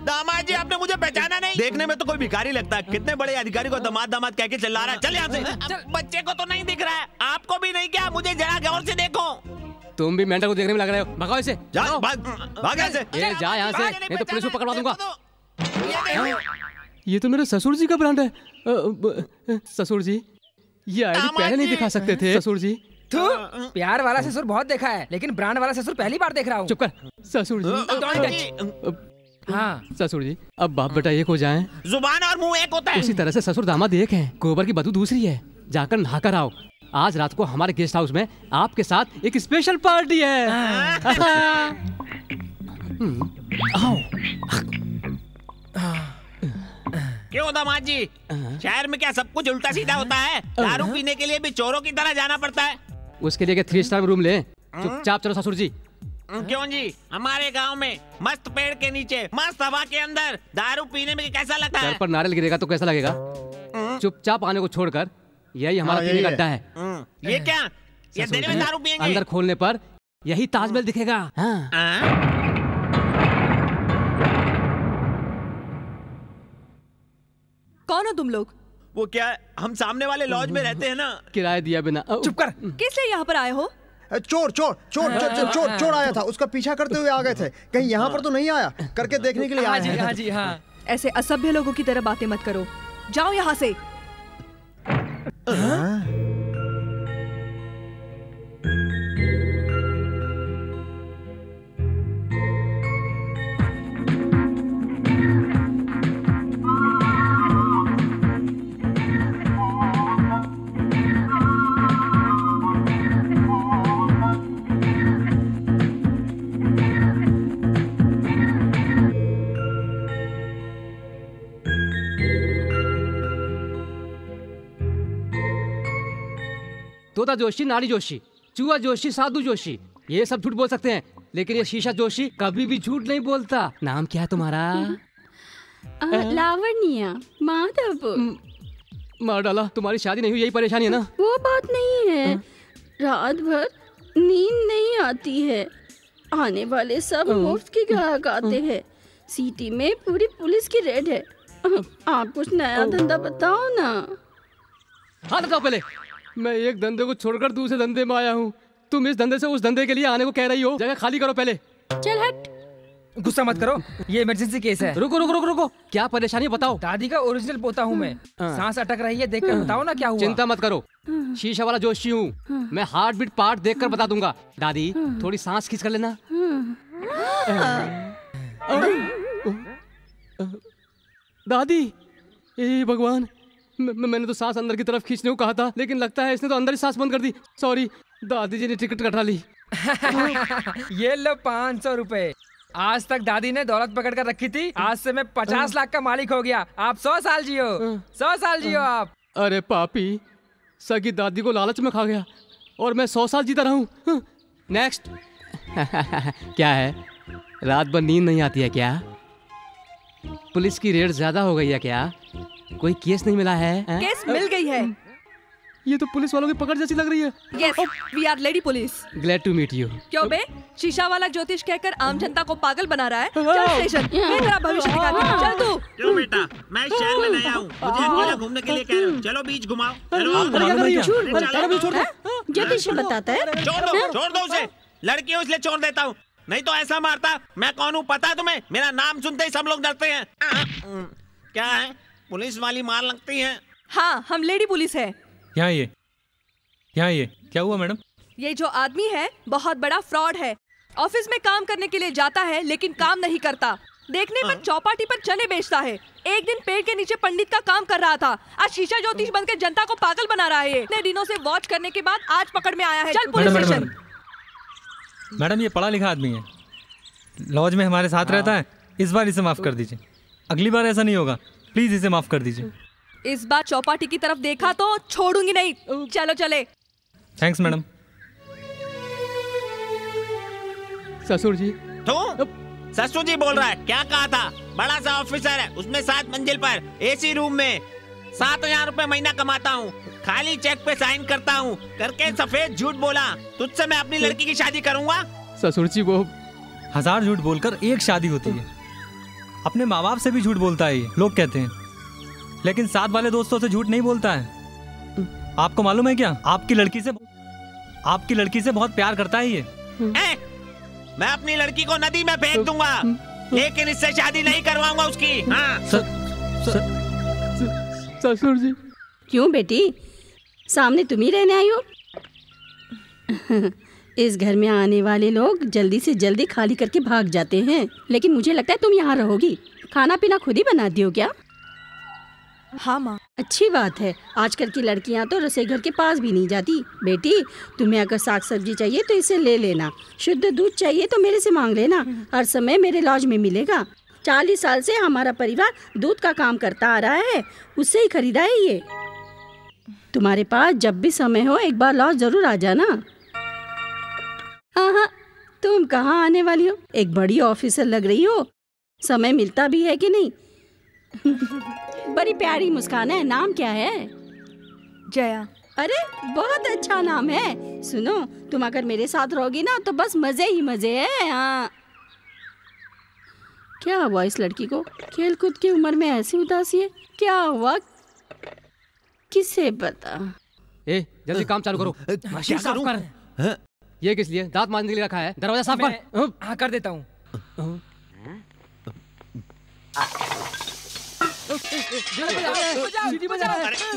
दामाद जी आपने मुझे पहचाना नहीं? देखने में तो कोई भिखारी लगता है, कितने बड़े अधिकारी को दामाद दामाद कह के चिल्ला रहा है। चल यहाँ से। बच्चे को तो नहीं दिख रहा है, आपको भी नहीं क्या? मुझे जरा गौर से देखो। तुम भी मेंढक को देखने में लग रहे हो। भगाओ इसे। जा भाग यहाँ से। जा यहाँ से, नहीं तो पुलिस को पकड़वा दूंगा। ये तो मेरे ससुर जी का ब्रांड है। ससुर जी, ये आईडी पहले नहीं दिखा सकते थे। ससुर जी, प्यार वाला ससुर बहुत देखा है, लेकिन ब्रांड वाला ससुर पहली बार देख रहा हूँ। चुप कर ससुर जी। हाँ ससुर जी, अब बाप बेटा एक हो जाएं। जुबान और मुंह एक होता है। उसी तरह से ससुर दामाद एक हैं, गोबर की बदबू दूसरी है। जाकर नहाकर आओ। आज रात को हमारे गेस्ट हाउस में आपके साथ एक स्पेशल पार्टी है। आओ। क्यों दामाद जी, शहर में क्या सब कुछ उल्टा सीधा होता है? दारू पीने के लिए भी चोरों की तरह जाना पड़ता है। उसके लिए 3 स्टार रूम ले। चुपचाप चलो ससुर जी। क्यों जी, हमारे गांव में मस्त पेड़ के नीचे मस्त हवा के अंदर दारू पीने में कैसा लगता है? सर पर नारियल गिरेगा तो कैसा लगेगा? चुपचाप आने को छोड़कर, यही हमारा पीने का अड्डा है। ये क्या? ये दिन में दारू पिएंगे? अंदर खोलने पर यही ताजमहल दिखेगा। कौन हो तुम लोग? वो क्या, हम सामने वाले लॉज में रहते हैं ना। किराया दिया बिना। चुप कर। किस लिए यहाँ पर आए हो? चोर चोर चोर चोर चोर चोर आया था, उसका पीछा करते हुए आ गए थे। कहीं यहाँ पर तो नहीं आया, करके देखने के लिए आए हैं। हाँ जी हाँ। ऐसे असभ्य लोगों की तरह बातें मत करो, जाओ यहाँ से। तोता जोशी, नाड़ी जोशी, चूहा जोशी, साधु जोशी, ये सब झूठ बोल सकते हैं, लेकिन ये शीशा जोशी कभी भी झूठ नहीं बोलता। नाम क्या है तुम्हारा? लावण्या। माधव। मार डाला, तुम्हारी शादी नहीं हुई यही परेशानी है ना? वो बात नहीं है, रात भर नींद नहीं आती है। आने वाले सब मुफ्त की ग्राहक आते हैं। सिटी में पूरी पुलिस की रेड है। आप कुछ नया धंधा बताओ ना। हाँ बताओ पहले। मैं एक धंधे को छोड़कर दूसरे धंधे में आया हूँ। तुम इस धंधे से उस धंधे के लिए आने को कह रही हो। जगह खाली करो पहले। चल हट। गुस्सा मत करो, ये इमरजेंसी केस है। रुको रुको रुको रुको, क्या परेशानी बताओ। दादी का ओरिजिनल पोता हूँ मैं। सांस अटक रही है, देखकर बताओ ना क्या हुआ। चिंता मत करो, शीशा वाला जोशी हूँ मैं। हार्ट बीट पार्ट देखकर बता दूंगा। दादी थोड़ी सांस खींच कर लेना। दादी, ए भगवान, मैंने तो सांस अंदर की तरफ खींचने को कहा था, लेकिन लगता है इसने तो अंदर ही सांस बंद कर दी। सॉरी, दादी जी ने टिकट कटा ली। ये लो 500 रुपए। आज तक दादी ने दौलत पकड़ कर रखी थी, आज से मैं 50 लाख का मालिक हो गया। आप 100 साल जियो, 100 साल जियो आप। अरे पापी, सगी दादी को लालच में खा गया और मैं 100 साल जीता रहूं। नेक्स्ट। क्या है, रात भर नींद नहीं आती है क्या? पुलिस की रेड ज्यादा हो गई है क्या? कोई केस नहीं मिला है? केस मिल गई है। ये तो पुलिस वालों की पकड़ जैसी लग रही है। Yes, we are lady police. Glad to meet you. क्यों बे? शीशा वाला ज्योतिष कहकर आम जनता को पागल बना रहा है। चल स्टेशन, मैं तेरा भविष्य दिखाती हूँ। चल तू। क्यों बेटा, मैं शहर में नया हूँ, मुझे अकेला घूमने के लिए कह रहे हो। चलो बीच घुमाओ। ज्योतिष बताता है। छोड़ दो उसे, लड़की हो इसलिए छोड़ देता हूँ, नहीं तो ऐसा मारता। मैं कौन हूँ पता है तुम्हें? मेरा नाम सुनते ही सब लोग डरते हैं। क्या है, पुलिस वाली मार लगती है? हाँ, हम लेडी पुलिस है। यहाँ ये क्या हुआ मैडम? ये जो आदमी है बहुत बड़ा फ्रॉड है। ऑफिस में काम करने के लिए जाता है लेकिन काम नहीं करता। देखने में चौपाटी पर चने बेचता है। एक दिन पेड़ के नीचे पंडित का काम कर रहा था, आज शीशा ज्योतिष बनकर जनता को पागल बना रहा है। इतने दिनों से वॉच करने के बाद आज पकड़ में आया है। चल पुलिस स्टेशन। मैडम ये पढ़ा लिखा आदमी है, लॉज में हमारे साथ रहता है। इस बार इसे माफ कर दीजिए, अगली बार ऐसा नहीं होगा, प्लीज इसे माफ कर दीजिए। इस बार चौपाटी की तरफ देखा तो छोड़ूंगी नहीं। चलो चले। Thanks madam. ससुर जी। ससुर जी बोल रहा है? क्या कहा था? बड़ा सा ऑफिसर है, उसमें 7 मंजिल पर एसी रूम में 7,000 रुपए महीना कमाता हूँ, खाली चेक पे साइन करता हूँ, करके सफेद झूठ बोला। तुझसे मैं अपनी लड़की की शादी करूंगा। ससुर जी वो 1000 झूठ बोलकर एक शादी होती है। अपने माँ बाप से भी झूठ बोलता है ये, लोग कहते हैं, लेकिन साथ वाले दोस्तों से झूठ नहीं बोलता है। आपको मालूम है क्या, आपकी लड़की से बहुत प्यार करता है ये। मैं अपनी लड़की को नदी में फेंक दूंगा, लेकिन इससे शादी नहीं करवाऊंगा उसकी। हाँ। ससुर जी। क्यों बेटी, सामने तुम ही रहने आई हो? इस घर में आने वाले लोग जल्दी से जल्दी खाली करके भाग जाते हैं, लेकिन मुझे लगता है तुम यहाँ रहोगी। खाना पीना खुद ही बनाती हो क्या? हाँ माँ। अच्छी बात है, आजकल की लड़कियाँ तो रसोई घर के पास भी नहीं जाती। बेटी, तुम्हें अगर साग सब्जी चाहिए तो इसे ले लेना, शुद्ध दूध चाहिए तो मेरे से मांग लेना, हर समय मेरे लॉज में मिलेगा। 40 साल से हमारा परिवार दूध का काम करता आ रहा है, उससे ही खरीदा है ये। तुम्हारे पास जब भी समय हो एक बार लॉज जरूर आ जाना। हाँ, तुम कहाँ आने वाली हो? एक बड़ी ऑफिसर लग रही हो, समय मिलता भी है कि नहीं? बड़ी प्यारी मुस्कान है, नाम क्या है? जया। अरे बहुत अच्छा नाम है। सुनो, तुम अगर मेरे साथ रहोगी ना तो बस मजे ही मजे है। हाँ। क्या हुआ इस लड़की को? खेल कूद की उम्र में ऐसी उदासी है, क्या हुआ किसे पता। जल्दी काम चालू करो। मशीन साफ कर। ये किस लिए? दांत मांजने के लिए रखा है, दरवाजा साफ कर। हाँ कर देता हूँ।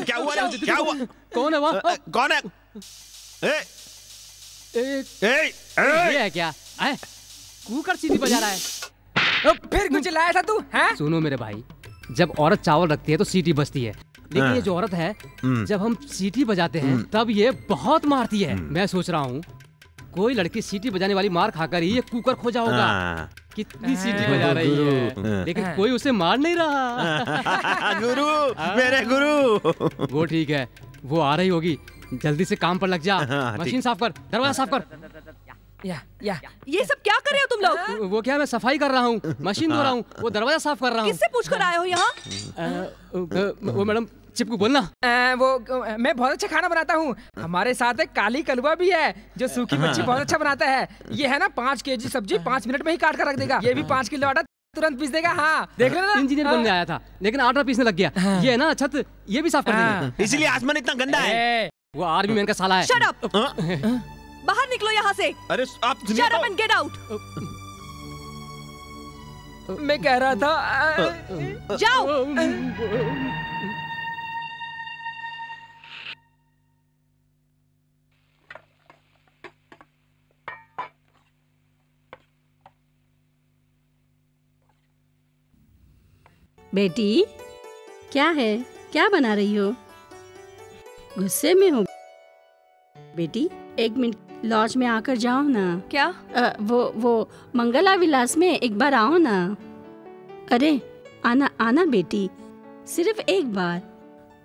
क्या हुआ? क्या हुआ? कौन है वहाँ? कौन है? ये है क्या? कुकर सीटी बजा रहा है। फिर कुछ लाया था तू? हैं? सुनो मेरे भाई, जब औरत चावल रखती है तो सीटी बजती है, लेकिन ये जो औरत है जब हम सीटी बजाते हैं तब ये बहुत मारती है। मैं सोच रहा हूँ कोई लड़की सीटी बजाने वाली मार खाकर ही ये कुकर खोजा होगा। कितनी सीटी बजा रही है, लेकिन कोई उसे मार नहीं रहा। गुरु, मेरे गुरु। वो ठीक है, वो आ रही होगी, जल्दी से काम पर लग जा। मशीन साफ कर, दरवाजा साफ कर। या ये सब क्या कर रहे हो तुम लोग? वो क्या, मैं सफाई कर रहा हूँ, मशीन धो रहा हूँ, वो दरवाजा साफ कर रहा हूँ। किससे पूछकर आए हो यहाँ? वो मैडम चिपकू बोलना। मैं बहुत अच्छा खाना बनाता हूँ। हमारे साथ एक काली कलवा भी है जो सूखी मच्छी बहुत अच्छा बनाता है। ये है ना 5 केजी सब्जी 5 मिनट में ही काट कर रख देगा। ये भी 5 किलो आटा तुरंत पीस देगा। हाँ देख लेना। इंजीनियर बनने आया था लेकिन आटा पीसने लग गया। ये है ना छत, ये भी साफ कर देंगे। इसलिए आसमान इतना गंदा है। वो आर्मी मैन का साला है। Shut up! बाहर निकलो यहाँ से। अरे आप shut up and get out. मैं कह रहा था जाओ। बेटी, क्या है, क्या बना रही हो? गुस्से में हो? बेटी 1 मिनट लॉज में आकर जाओ ना। क्या? वो मंगला विलास में एक बार आओ ना। अरे आना आना बेटी, सिर्फ एक बार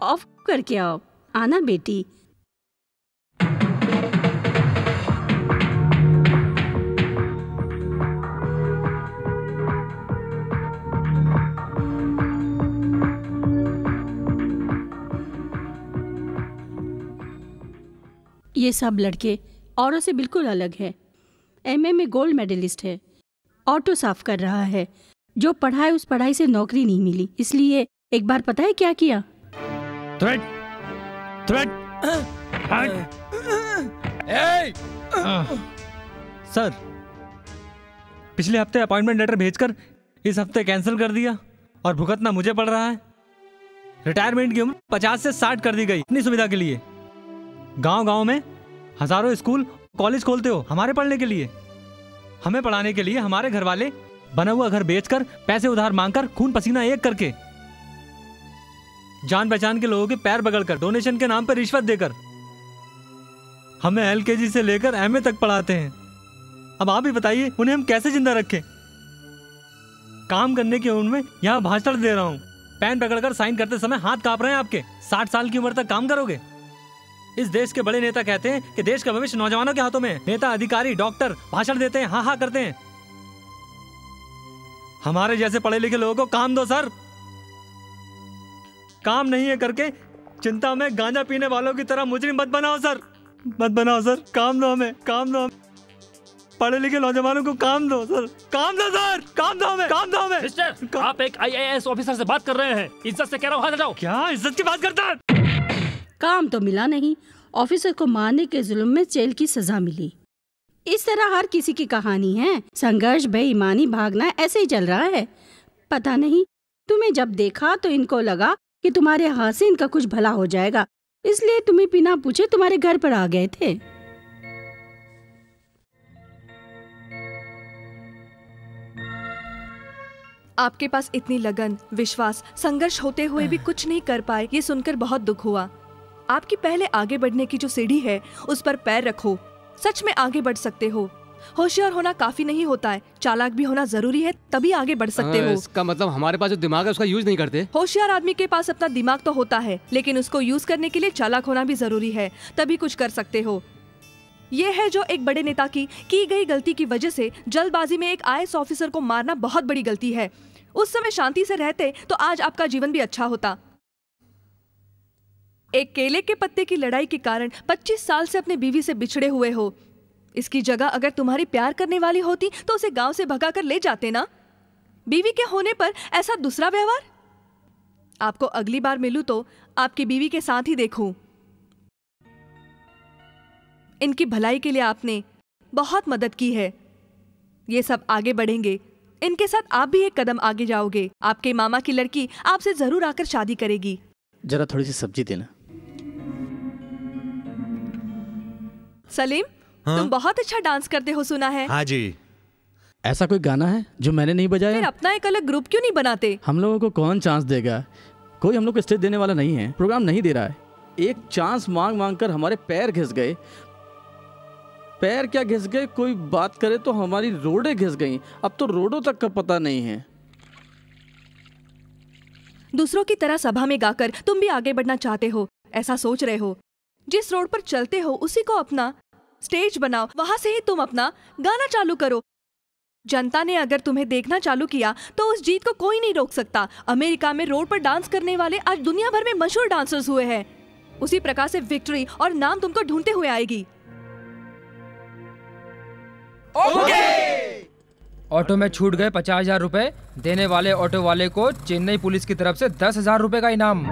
ऑफ करके आओ। आना बेटी। ये सब लड़के औरों से बिल्कुल अलग है। एमए में गोल्ड मेडलिस्ट है, ऑटो साफ कर रहा है। जो पढ़ा है उस पढ़ाई से नौकरी नहीं मिली, इसलिए एक बार पता है क्या किया? सर, पिछले हफ्ते अपॉइंटमेंट लेटर भेजकर इस हफ्ते कैंसिल कर दिया और भुगतना मुझे पड़ रहा है। रिटायरमेंट की उम्र 50 से 60 कर दी गई अपनी सुविधा के लिए। गांव-गांव में हजारों स्कूल कॉलेज खोलते हो हमारे पढ़ने के लिए। हमें पढ़ाने के लिए हमारे घर वाले बना हुआ घर बेचकर, पैसे उधार मांगकर, खून पसीना एक करके, जान पहचान के लोगों के पैर बगड़कर, डोनेशन के नाम पर रिश्वत देकर हमें एलकेजी से लेकर एमए तक पढ़ाते हैं। अब आप ही बताइए उन्हें हम कैसे जिंदा रखें? काम करने की उम्र में यहाँ भाषण दे रहा हूँ, पेन पकड़कर साइन करते समय हाथ कांप रहे हैं आपके। 60 साल की उम्र तक काम करोगे? इस देश के बड़े नेता कहते हैं कि देश का भविष्य नौजवानों के हाथों में है। नेता, अधिकारी, डॉक्टर भाषण देते हैं, हाँ हाँ करते हैं। हमारे जैसे पढ़े लिखे लोगों को काम दो सर। काम नहीं है करके चिंता में गांजा पीने वालों की तरह मुजरिम मत बनाओ सर, मत बनाओ सर। काम दो हमें, काम दो हमें। पढ़े लिखे नौजवानों को काम दो सर, काम दो सर, काम दो हमें, काम दो हमें। मिस्टर, आप एक IAS ऑफिसर से बात कर रहे हैं। इज्जत से कह रहा हूँ, हाथ हटाओ। क्या इज्जत की बात करता है? काम तो मिला नहीं, ऑफिसर को मारने के जुल्म में जेल की सजा मिली। इस तरह हर किसी की कहानी है। संघर्ष, बेईमानी, भागना ऐसे ही चल रहा है। पता नहीं, तुम्हें जब देखा तो इनको लगा कि तुम्हारे हाथ से इनका कुछ भला हो जाएगा, इसलिए तुम्हें बिना पूछे तुम्हारे घर पर आ गए थे। आपके पास इतनी लगन, विश्वास, संघर्ष होते हुए भी कुछ नहीं कर पाए, ये सुनकर बहुत दुख हुआ। आपकी पहले आगे बढ़ने की जो सीढ़ी है उस पर पैर रखो, सच में आगे बढ़ सकते हो। होशियार होना काफी नहीं होता है, चालाक भी होना जरूरी है, तभी आगे बढ़ सकते हो। इसका मतलब हमारे पास जो दिमाग है उसका यूज नहीं करते। होशियार आदमी के पास अपना दिमाग तो होता है, लेकिन उसको यूज करने के लिए चालाक होना भी जरूरी है, तभी कुछ कर सकते हो। ये है जो एक बड़े नेता की गई गलती की वजह से जल्दबाजी में एक IAS ऑफिसर को मारना बहुत बड़ी गलती है। उस समय शांति से रहते तो आज आपका जीवन भी अच्छा होता। एक केले के पत्ते की लड़ाई के कारण 25 साल से अपने बीवी से बिछड़े हुए हो। इसकी जगह अगर तुम्हारी प्यार करने वाली होती तो उसे गांव से भगाकर ले जाते ना। बीवी के होने पर ऐसा दूसरा व्यवहार। आपको अगली बार मिलूं तो आपकी बीवी के साथ ही देखूं। इनकी भलाई के लिए आपने बहुत मदद की है। ये सब आगे बढ़ेंगे, इनके साथ आप भी एक कदम आगे जाओगे। आपके मामा की लड़की आपसे जरूर आकर शादी करेगी। जरा थोड़ी सी सब्जी देना। सलीम, तुम बहुत अच्छा डांस करते हो सुना है। हाँ जी। ऐसा कोई गाना है जो मैंने नहीं बजाया? फिर अपना एक अलग ग्रुप क्यों नहीं बनाते? हम लोगों को कौन चांस देगा? कोई हम लोग को स्टेज देने वाला नहीं है, प्रोग्राम नहीं दे रहा है। एक चांस मांग मांग कर हमारे पैर घिस गए। पैर क्या घिस गए, कोई बात करे तो हमारी रोडें घिस गई। अब तो रोडों तक का पता नहीं है। दूसरों की तरह सभा में गाकर तुम भी आगे बढ़ना चाहते हो, ऐसा सोच रहे हो। जिस रोड पर चलते हो उसी को अपना स्टेज बनाओ, वहां से ही तुम अपना गाना चालू करो। जनता ने अगर तुम्हें देखना चालू किया तो उस जीत को कोई नहीं रोक सकता। अमेरिका में रोड पर डांस करने वाले आज दुनिया भर में मशहूर डांसर्स हुए हैं। उसी प्रकार से विक्ट्री और नाम तुमको ढूंढते हुए आएगी। ऑटो में छूट गए 50,000 रुपए। देने वाले ऑटो वाले को चेन्नई पुलिस की तरफ से 10,000 रुपए का इनाम।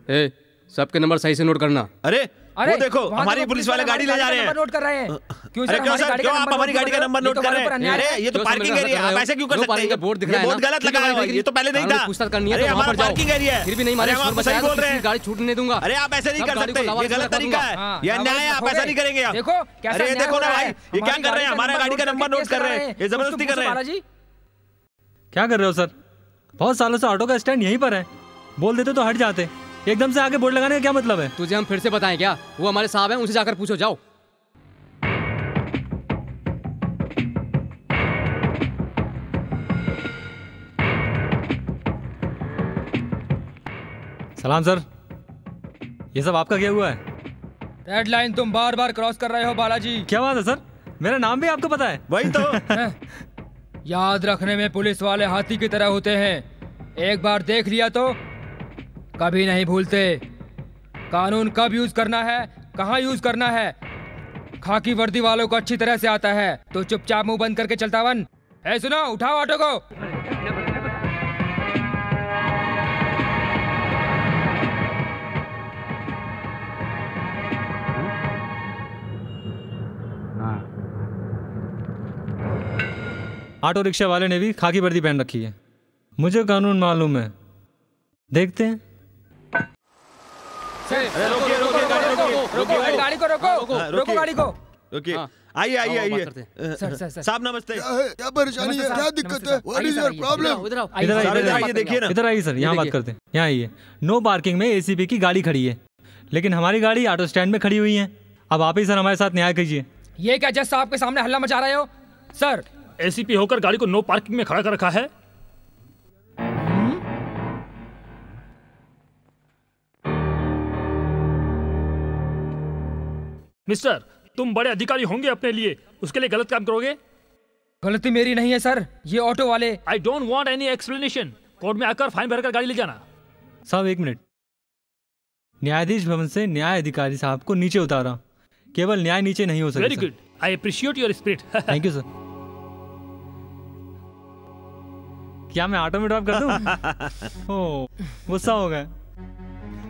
ए, सबके नंबर सही से नोट करना। अरे वो देखो हमारी पुलिस वाले गाड़ी ले जा रहे हैं। नोट कर रहे हैं। क्यों सर, क्यों आप हमारी गाड़ी का नंबर नोट कर रहे हैं? अरे ये तो पार्किंग एरिया है, आप ऐसे क्यों कर सकते हैं? बोर्ड दिख रहा है, बहुत गलत लगा है, ये तो पहले नहीं था। पूछताछ करनी है अरे तो वहां पर जाओ। पार्किंग एरिया है, फिर भी नहीं मारे, आप सही बोल रहे हैं। गाड़ी छूटने नहीं दूंगा। अरे आप ऐसे नहीं कर सकते, ये गलत तरीका है, ये अन्याय है, आप ऐसा नहीं करेंगे आप। देखो अरे देखो ना भाई, ये क्या कर रहे हैं? हमारा गाड़ी का नंबर नोट कर रहे हैं, ये जबरदस्ती कर रहे हैं। क्या कर रहे हो सर? बहुत सालों से ऑटो का स्टैंड यहीं पर है, बोल देते तो हट जाते। एकदम से आगे बोर्ड लगाने का क्या मतलब है? तुझे हम फिर से बताएं क्या? वो हमारे साहब हैं, उनसे जाकर पूछो, जाओ। सलाम सर। ये सब आपका क्या हुआ है? रेड लाइन तुम बार बार क्रॉस कर रहे हो बालाजी। क्या बात है सर? मेरा नाम भी आपको पता है? वही तो। याद रखने में पुलिस वाले हाथी की तरह होते हैं। एक बार देख लिया तो कभी नहीं भूलते। कानून कब यूज करना है, कहाँ यूज करना है, खाकी वर्दी वालों को अच्छी तरह से आता है। तो चुपचाप मुंह बंद करके चलता वन। ए सुनो, उठाओ ऑटो को। ऑटो रिक्शा वाले ने भी खाकी वर्दी पहन रखी है। मुझे कानून मालूम है, देखते हैं। रोको गाड़ी को, रोको गाड़ी को। रुकिए, आइए आइए आइए। साहब नमस्ते। क्या परेशानी है, क्या दिक्कत है? What is your problem? इधर आइए, देखिए ना। इधर आइए सर, यहाँ बात करते हैं। यहाँ आइए। नो पार्किंग में एसीपी की गाड़ी खड़ी है, लेकिन हमारी गाड़ी ऑटो स्टैंड में खड़ी हुई है। अब आप ही सर हमारे साथ न्याय कीजिए। ये क्या जज साहब के सामने हल्ला मचा रहे हो? सर, एसीपी होकर गाड़ी को नो पार्किंग में खड़ा कर रखा है। मिस्टर, तुम बड़े अधिकारी होंगे अपने लिए, उसके लिए गलत काम करोगे? गलती मेरी नहीं है सर, ये ऑटो वाले। आई don't want any explanation. Court में आकर फाइन भरकर गाड़ी ले जाना। साहब एक मिनट। न्यायाधीश भवन से न्याय अधिकारी साहब को नीचे उतारा। केवल न्याय नीचे नहीं हो सकता। Very good, I appreciate your spirit. Thank you sir. क्या मैं ऑटो में ड्रॉप कर दूं? ओह, गुस्सा हो गया।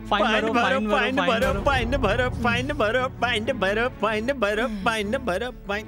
फाइन भरो, फाइन भरो, फाइन भरो, फाइन भरो, फाइन भरो, फाइन भरो, फाइन भरो, फाइन।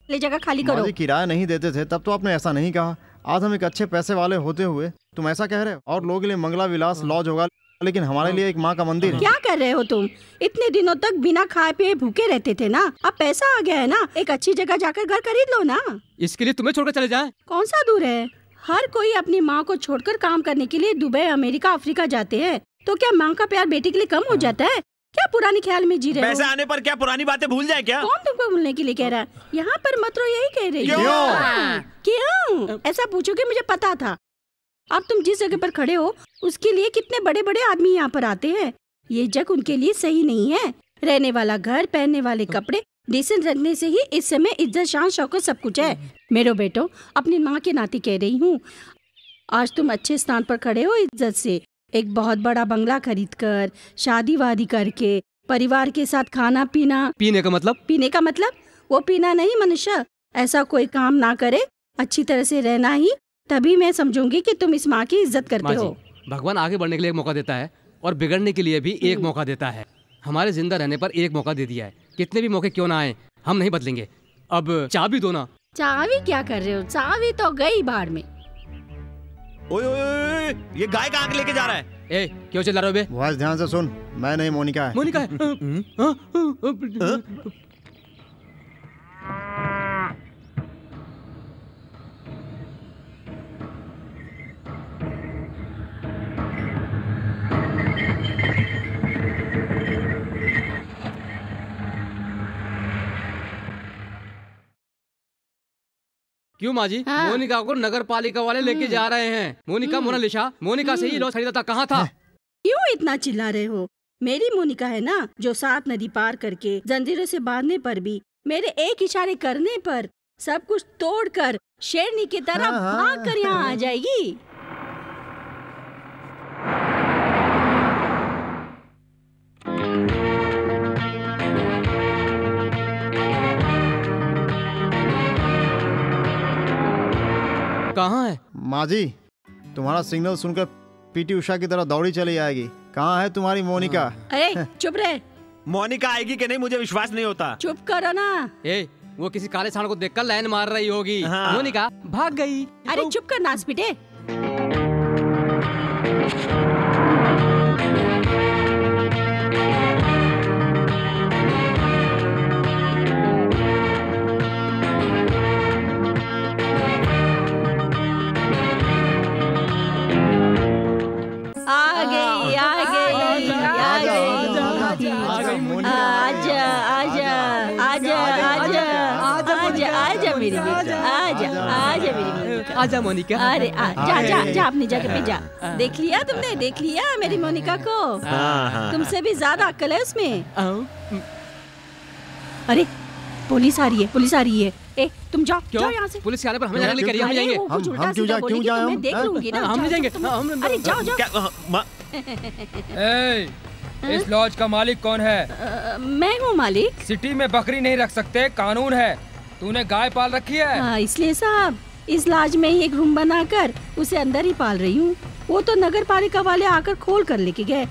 ले जगह खाली करो। किराया नहीं देते थे तब तो आपने ऐसा नहीं कहा। आज हम एक अच्छे पैसे वाले होते हुए तुम ऐसा कह रहे हो। और लोगों के लिए मंगला विलास लॉज होगा, लेकिन हमारे लिए एक माँ का मंदिर है। क्या कर रहे हो तुम? इतने दिनों तक बिना खाए पिए भूखे रहते थे ना, अब पैसा आ गया है ना, एक अच्छी जगह जाकर घर खरीद लो ना। इसके लिए तुम्हें छोड़कर चले जाएं? कौन सा दूर है? हर कोई अपनी माँ को छोड़कर काम करने के लिए दुबई, अमेरिका, अफ्रीका जाते हैं। तो क्या माँ का प्यार बेटी के लिए कम हो जाता है? क्या पुरानी ख्याल में जी रहे हो? पैसे आने पर क्या पुरानी बातें भूल जाए क्या? कौन तुमको भूलने के लिए कह रहा है? यहाँ पर मत रो, यही कह रही हूँ। क्यों ऐसा पूछोगे? मुझे पता था। अब तुम जिस जगह पर खड़े हो उसके लिए कितने बड़े बड़े आदमी यहाँ पर आते हैं। ये जगह उनके लिए सही नहीं है। रहने वाला घर, पहनने वाले कपड़े डिसेंट रखने से ही इस समय इज्जत, शान, शौकत सब कुछ है। मेरो बेटो, अपनी माँ के नाते कह रही हूँ, आज तुम अच्छे स्थान पर खड़े हो इज्जत से। एक बहुत बड़ा बंगला खरीद कर, शादी वादी करके, परिवार के साथ खाना पीना। पीने का मतलब? पीने का मतलब वो पीना नहीं मनुष्य, ऐसा कोई काम ना करे, अच्छी तरह से रहना ही, तभी मैं समझूंगी कि तुम इस माँ की इज्जत करते हो। भगवान आगे बढ़ने के लिए एक मौका देता है और बिगड़ने के लिए भी एक मौका देता है। हमारे जिंदा रहने पर एक मौका दे दिया है। कितने भी मौके क्यों ना आए, हम नहीं बदलेंगे। अब चाबी दो ना। चाबी क्या कर रहे हो? चाबी तो गई बाढ़ में। ओए ओए, ये गाय कहाँ के लेके जा रहा है? ए, क्यों चिल्ला रहे हो बे? आवाज ध्यान से सुन, मैं नहीं, मोनिका है। मोनिका है? क्यों माँ जी? हाँ। मोनिका को नगर पालिका वाले लेके जा रहे हैं। मोनिका, मोनालिसा, मोनिका से ही लॉज खरीदा था। कहाँ था? क्यों इतना चिल्ला रहे हो? मेरी मोनिका है ना, जो 7 नदी पार करके जंजीरों से बांधने पर भी, मेरे एक इशारे करने पर सब कुछ तोड़कर शेरनी की तरह भाग कर यहाँ आ जाएगी। कहाँ है? माँ जी, तुम्हारा सिग्नल सुनकर पीटी उषा की तरह दौड़ी चली आएगी। कहाँ है तुम्हारी मोनिका? अरे चुप रहे। मोनिका आएगी कि नहीं मुझे विश्वास नहीं होता। चुप करो ना। ए, वो किसी काले सांड को देखकर लाइन मार रही होगी। हाँ। मोनिका भाग गई। अरे चुप कर नास पिटे। आजा मेरी बेटी, आजा मेरी बेटी। आजा मोनिका। अरे जा जा जा अपनी जगह पे जा। देख लिया तुमने, देख लिया मेरी मोनिका को। तुमसे भी ज्यादा अक्ल है उसमें। अरे पुलिस आ रही है, पुलिस आ रही है। ए तुम जाओ, जाओ यहाँ से। पुलिस के आने पर हमें जाने करिए, हम जाएंगे। हम क्यों जाए? मैं देख लूंगी ना। हम नहीं जाएंगे। अरे जाओ जाओ। इस लॉज का मालिक कौन है? मैं हूँ मालिक। सिटी में बकरी नहीं रख सकते, कानून है। तूने गाय पाल रखी है? इसलिए साहब इस लॉज में ही एक रूम बनाकर उसे अंदर ही पाल रही हूँ। वो तो नगर पालिका वाले आकर खोल कर लेके गए।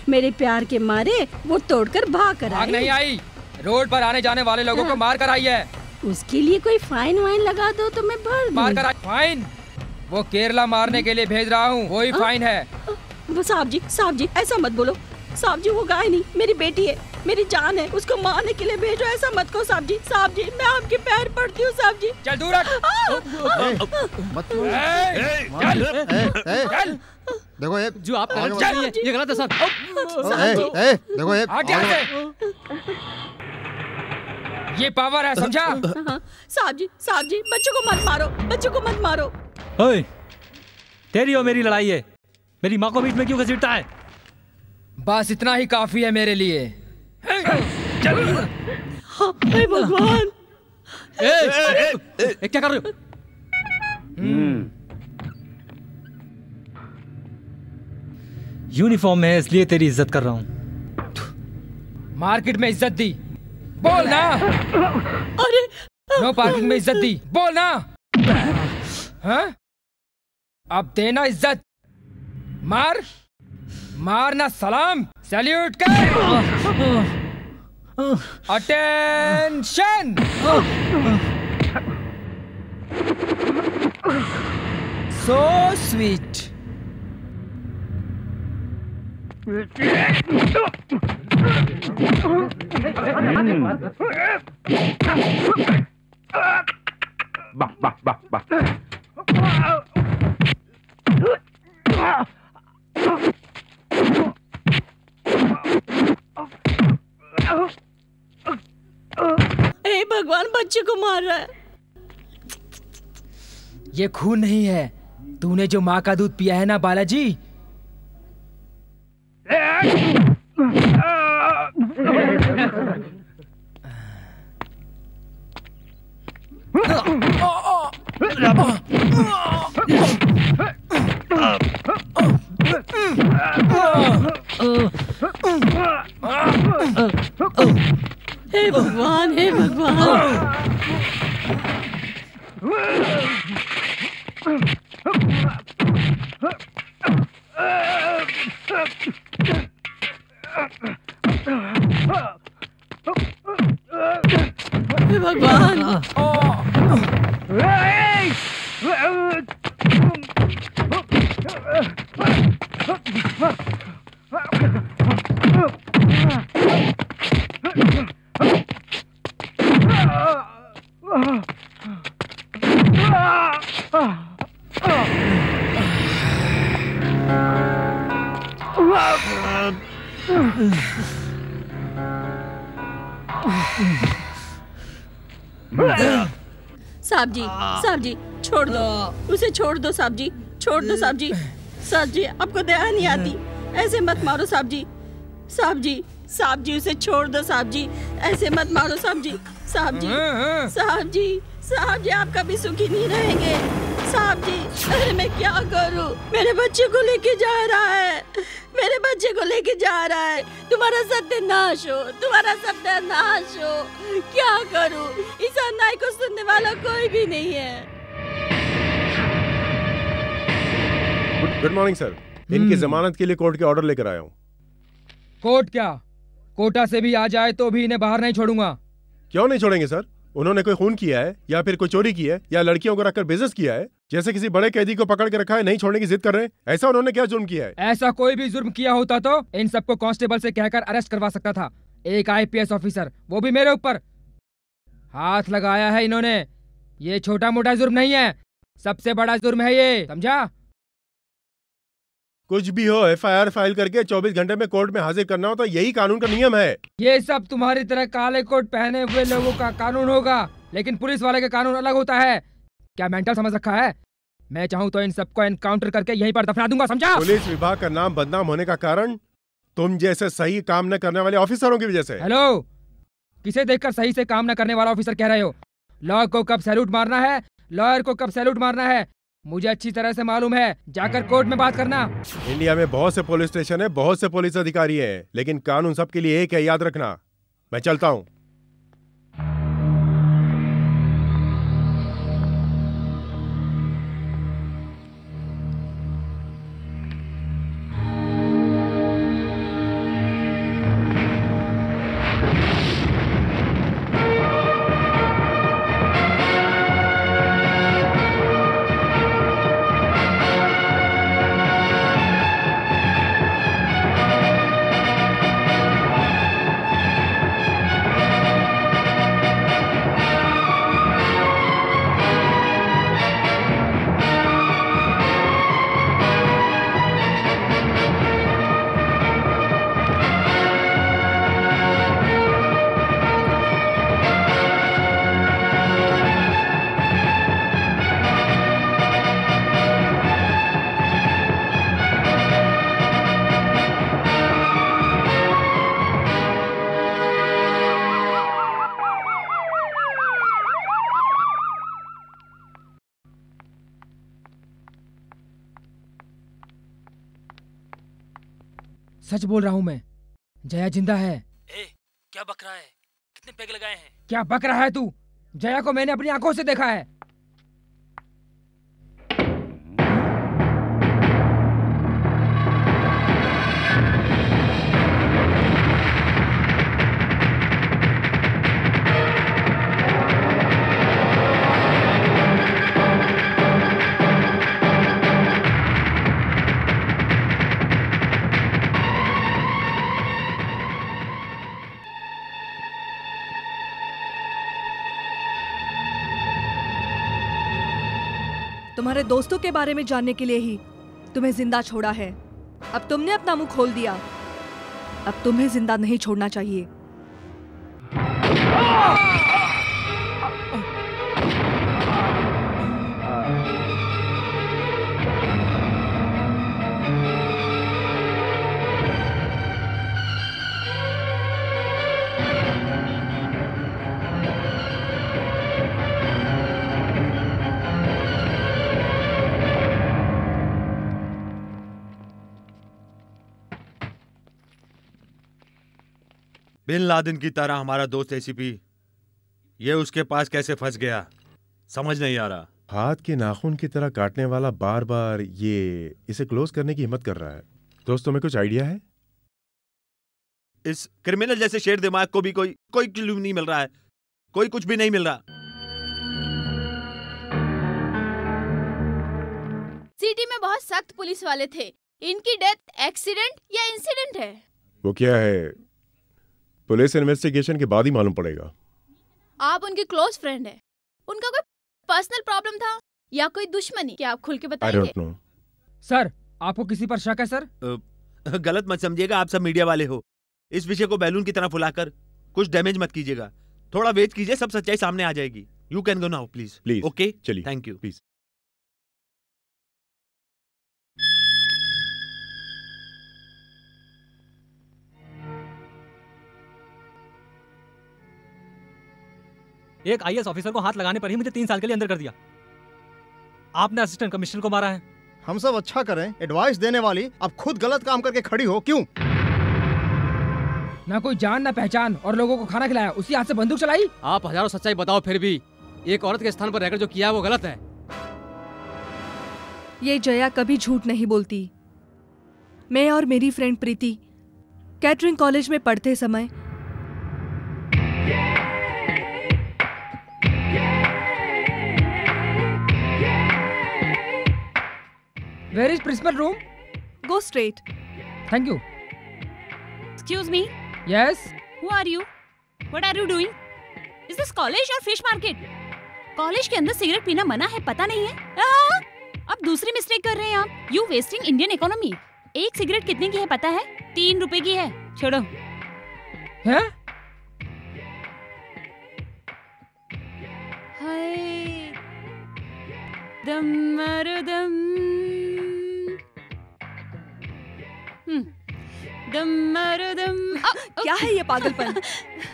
मेरे प्यार के मारे वो तोड़कर भाग कर आई। नहीं आई, रोड पर आने जाने वाले लोगों को मार कर आई है। उसके लिए कोई फाइन वाइन लगा दो तो मैं भर दूँ। मार कर आई? फाइन? वो केरला मारने के लिए भेज रहा हूँ, वही फाइन है। साहब जी ऐसा मत बोलो। साहब जी वो गाय नहीं, मेरी बेटी है, मेरी जान है। उसको मारने के लिए भेजो, ऐसा मत कहो साहब जी। साहब जी मैं आपके पैर पड़ती हूँ साहब जी। चल दूर हट। चल। देखो ये जो आप ये गलत है साहब। देखो ये पावर है, समझा? साहब जी बच्चों को मत मारो, बच्चों को मत मारो। ओए, तेरी और मेरी लड़ाई है, मेरी माँ को बीच में क्यों घसीटता है? बस इतना ही काफी है मेरे लिए। हे भगवान! क्या कर रहे हो? यूनिफॉर्म में है इसलिए तेरी इज्जत कर रहा हूँ। मार्केट में इज्जत दी, बोल ना। अरे नो पार्किंग में इज्जत दी, बोल ना। हाँ? अब देना इज्जत। मारना सलाम, सैल्यूट कर। अटेंशन। So sweet. हे भगवान, बच्चे को मार रहा है। ये खून नहीं है, तूने जो माँ का दूध पिया है ना बालाजी। हे भगवान, हे भगवान। हे भगवान। साहब जी छोड़ दो उसे, छोड़ दो साहब जी, छोड़ दो साहब जी। साहब जी आपको दया नहीं आती, ऐसे मत मारो साहब जी। साहब जी उसे छोड़ दो साहब जी, ऐसे मत मारो साहब जी। साहब जी आप कभी सुखी नहीं रहेंगे साहब जी। अरे मैं क्या करूं, मेरे बच्चे को लेके जा रहा है, मेरे बच्चे को लेके जा रहा है। तुम्हारा सत्यानाश हो, तुम्हारा सत्यानाश हो। क्या करूं, इस अन्याय को सुनने वाला कोई भी नहीं है। गुड मॉर्निंग सर, इनकी जमानत के लिए कोर्ट के ऑर्डर लेकर आया हूँ। कोर्ट क्या, कोटा से भी आ जाए तो भी इन्हें बाहर नहीं छोड़ूंगा। क्यों नहीं छोड़ेंगे सर? उन्होंने कोई खून किया है या फिर कोई चोरी की है या लड़कियों को रखकर बिजनेस किया है? जैसे किसी बड़े कैदी को पकड़ के रखा है, नहीं छोड़ने की जिद कर रहे हैं, ऐसा उन्होंने क्या जुर्म किया है? ऐसा कोई भी जुर्म किया होता तो इन सबको कांस्टेबल से कहकर अरेस्ट करवा सकता था। एक IPS ऑफिसर, वो भी मेरे ऊपर। हाथ लगाया है इन्होंने। ये छोटा मोटा जुर्म नहीं है, सबसे बड़ा जुर्म है ये, समझा? कुछ भी हो, FIR फाइल करके 24 घंटे में कोर्ट में हाजिर करना होता, यही कानून का नियम है। ये सब तुम्हारी तरह काले कोट पहने हुए लोगों का कानून होगा, लेकिन पुलिस वाले का कानून अलग होता है। क्या मेंटल समझ रखा है? मैं चाहूँ तो इन सबको एनकाउंटर करके यहीं पर दफना दूंगा, समझा? पुलिस विभाग का नाम बदनाम होने का कारण तुम जैसे सही काम न करने वाले ऑफिसरों की वजह से। हेलो, किसे देखकर सही से काम न करने वाला ऑफिसर कह रहे हो? लॉ को कब सैल्यूट मारना है, लॉयर को कब सैल्यूट मारना है, मुझे अच्छी तरह से मालूम है। जाकर कोर्ट में बात करना। इंडिया में बहुत से पुलिस स्टेशन है, बहुत से पुलिस अधिकारी हैं, लेकिन कानून सबके लिए एक है, याद रखना। मैं चलता हूँ। सच बोल रहा हूँ मैं, जया जिंदा है। क्या बक रहा है? कितने पैग लगाए हैं? क्या बक रहा है तू? जया को मैंने अपनी आंखों से देखा है। तुम्हारे दोस्तों के बारे में जानने के लिए ही तुम्हें जिंदा छोड़ा है। अब तुमने अपना मुंह खोल दिया, अब तुम्हें जिंदा नहीं छोड़ना चाहिए। बिन लादेन की तरह हमारा दोस्त एसीपी, ये उसके पास कैसे फंस गया, समझ नहीं आ रहा। हाथ के नाखून की तरह काटने वाला बार बार ये इसे क्लोज करने की हिम्मत कर रहा है। दोस्तों में कुछ आइडिया है? इस क्रिमिनल जैसे शेर दिमाग को भी कोई क्लू नहीं मिल रहा है, कोई कुछ भी नहीं मिल रहा। सिटी में बहुत सख्त पुलिस वाले थे। इनकी डेथ एक्सीडेंट या इंसिडेंट है? वो क्या है, पुलिस इन्वेस्टिगेशन के बाद ही मालूम पड़ेगा। आप उनके क्लोज फ्रेंड हैं। उनका कोई पर्सनल प्रॉब्लम था या कोई दुश्मनी? क्या आप खुल के बताएंगे? I don't know. सर, आपको किसी पर शक है सर? गलत मत समझिएगा, आप सब मीडिया वाले हो। इस विषय को बैलून की तरह फुलाकर कुछ डैमेज मत कीजिएगा। थोड़ा वेट कीजिए, सब सच्चाई सामने आ जाएगी। You can go now please. Please okay, चलिए। Thank you please. एक आईएएस ऑफिसर को हाथ लगाने पर ही मुझे 3 साल के लिए अंदर कर दिया। आपने असिस्टेंट कमिश्नर को मारा है। हम सब अच्छा करें, एडवाइस देने वाली अब खुद गलत काम करके खड़ी हो, क्यों? ना कोई जान ना पहचान और लोगों को खाना खिलाया, उसी हाथ से बंदूक चलाई। आप हजारों सच्चाई बताओ, फिर भी एक औरत के स्थान पर रहकर जो किया वो गलत है। ये जया कभी झूठ नहीं बोलती। मैं और मेरी फ्रेंड प्रीति कैटरिंग कॉलेज में पढ़ते समय Where is principal room? Go straight. Thank you. Excuse me. Yes. Who are you? What are you doing? Is this college or fish market? College के अंदर सिगरेट पीना मना है, पता नहीं है? अब दूसरी मिस्टेक कर रहे हैं आप। You wasting Indian economy. एक सिगरेट कितने की है पता है? 3 रुपए की है। छोड़ो। हैं? दम मारो दम, दम मारो दम। क्या है ये पागलपन?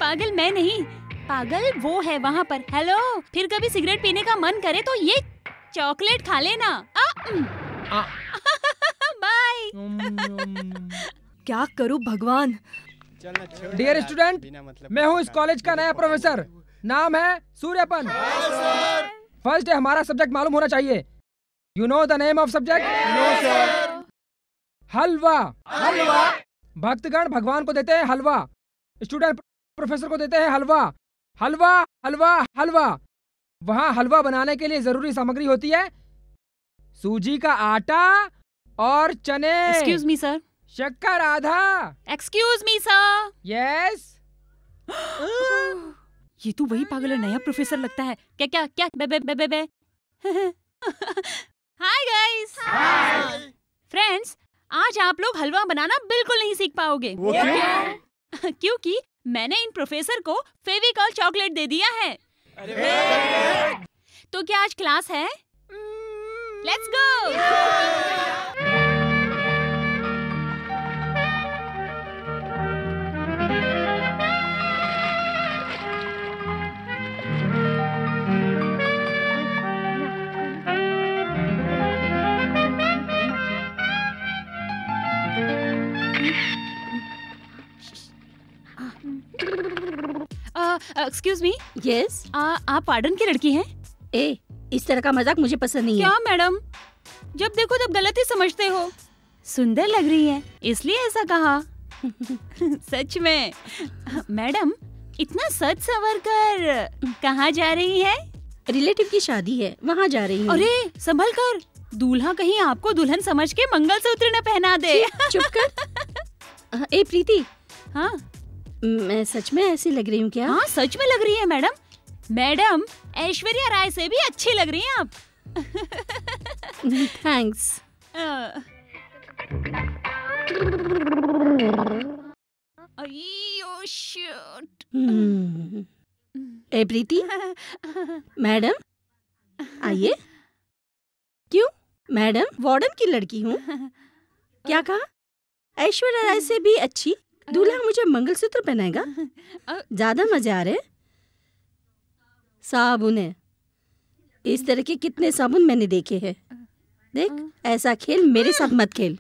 पागल मैं नहीं, पागल वो है वहाँ पर। हेलो, फिर कभी सिगरेट पीने का मन करे तो ये चॉकलेट खा लेना। बाय। क्या करूं भगवान। डियर स्टूडेंट, मैं हूँ इस कॉलेज का नया प्रोफेसर। नाम है सूर्यपन। फर्स्ट डे हमारा सब्जेक्ट मालूम होना चाहिए। You know the name of subject? No sir. हलवा। हलवा। भक्तगण भगवान को देते हैं हलवा, स्टूडेंट प्रोफेसर को देते हैं हलवा। हलवा हलवा हलवा। वहाँ हलवा बनाने के लिए जरूरी सामग्री होती है सूजी का आटा और चने। Excuse me sir. शक्कर आधा। Excuse me sir. यस। ये तो वही पागल नया प्रोफेसर लगता है। क्या क्या क्या बे बे बे बे बे। Hi guys. फ्रेंड्स, आज आप लोग हलवा बनाना बिल्कुल नहीं सीख पाओगे। क्योंकि मैंने इन प्रोफेसर को फेविकॉल चॉकलेट दे दिया है। तो क्या आज क्लास है? Let's go. Excuse me. Yes. आप वार्डन की लड़की हैं? ए, इस तरह का मजाक मुझे पसंद नहीं है। क्या मैडम, जब देखो तब गलत ही समझते हो। सुंदर लग रही है इसलिए ऐसा कहा। सच में मैडम, इतना सज संवर कर कहाँ जा रही है? रिलेटिव की शादी है, वहाँ जा रही हूँ। अरे संभल कर, दूल्हा कहीं आपको दुल्हन समझ के मंगलसूत्र न पहना दे। चुप कर। ए प्रीति। हाँ, मैं सच में ऐसी लग रही हूँ क्या? हाँ सच में लग रही है मैडम। मैडम ऐश्वर्या राय से भी अच्छी लग रही हैं आप। थैंक्स। अय्यो शिट। ए प्रीति। मैडम आइए। क्यों? मैडम वार्डन की लड़की हूँ। क्या कहा? ऐश्वर्या राय से भी अच्छी? दूल्हा मुझे मंगलसूत्र पहनाएगा? ज्यादा मजे आ रहे। साबुन है, इस तरह के कितने साबुन मैंने देखे हैं। देख, ऐसा खेल मेरे साथ मत खेल।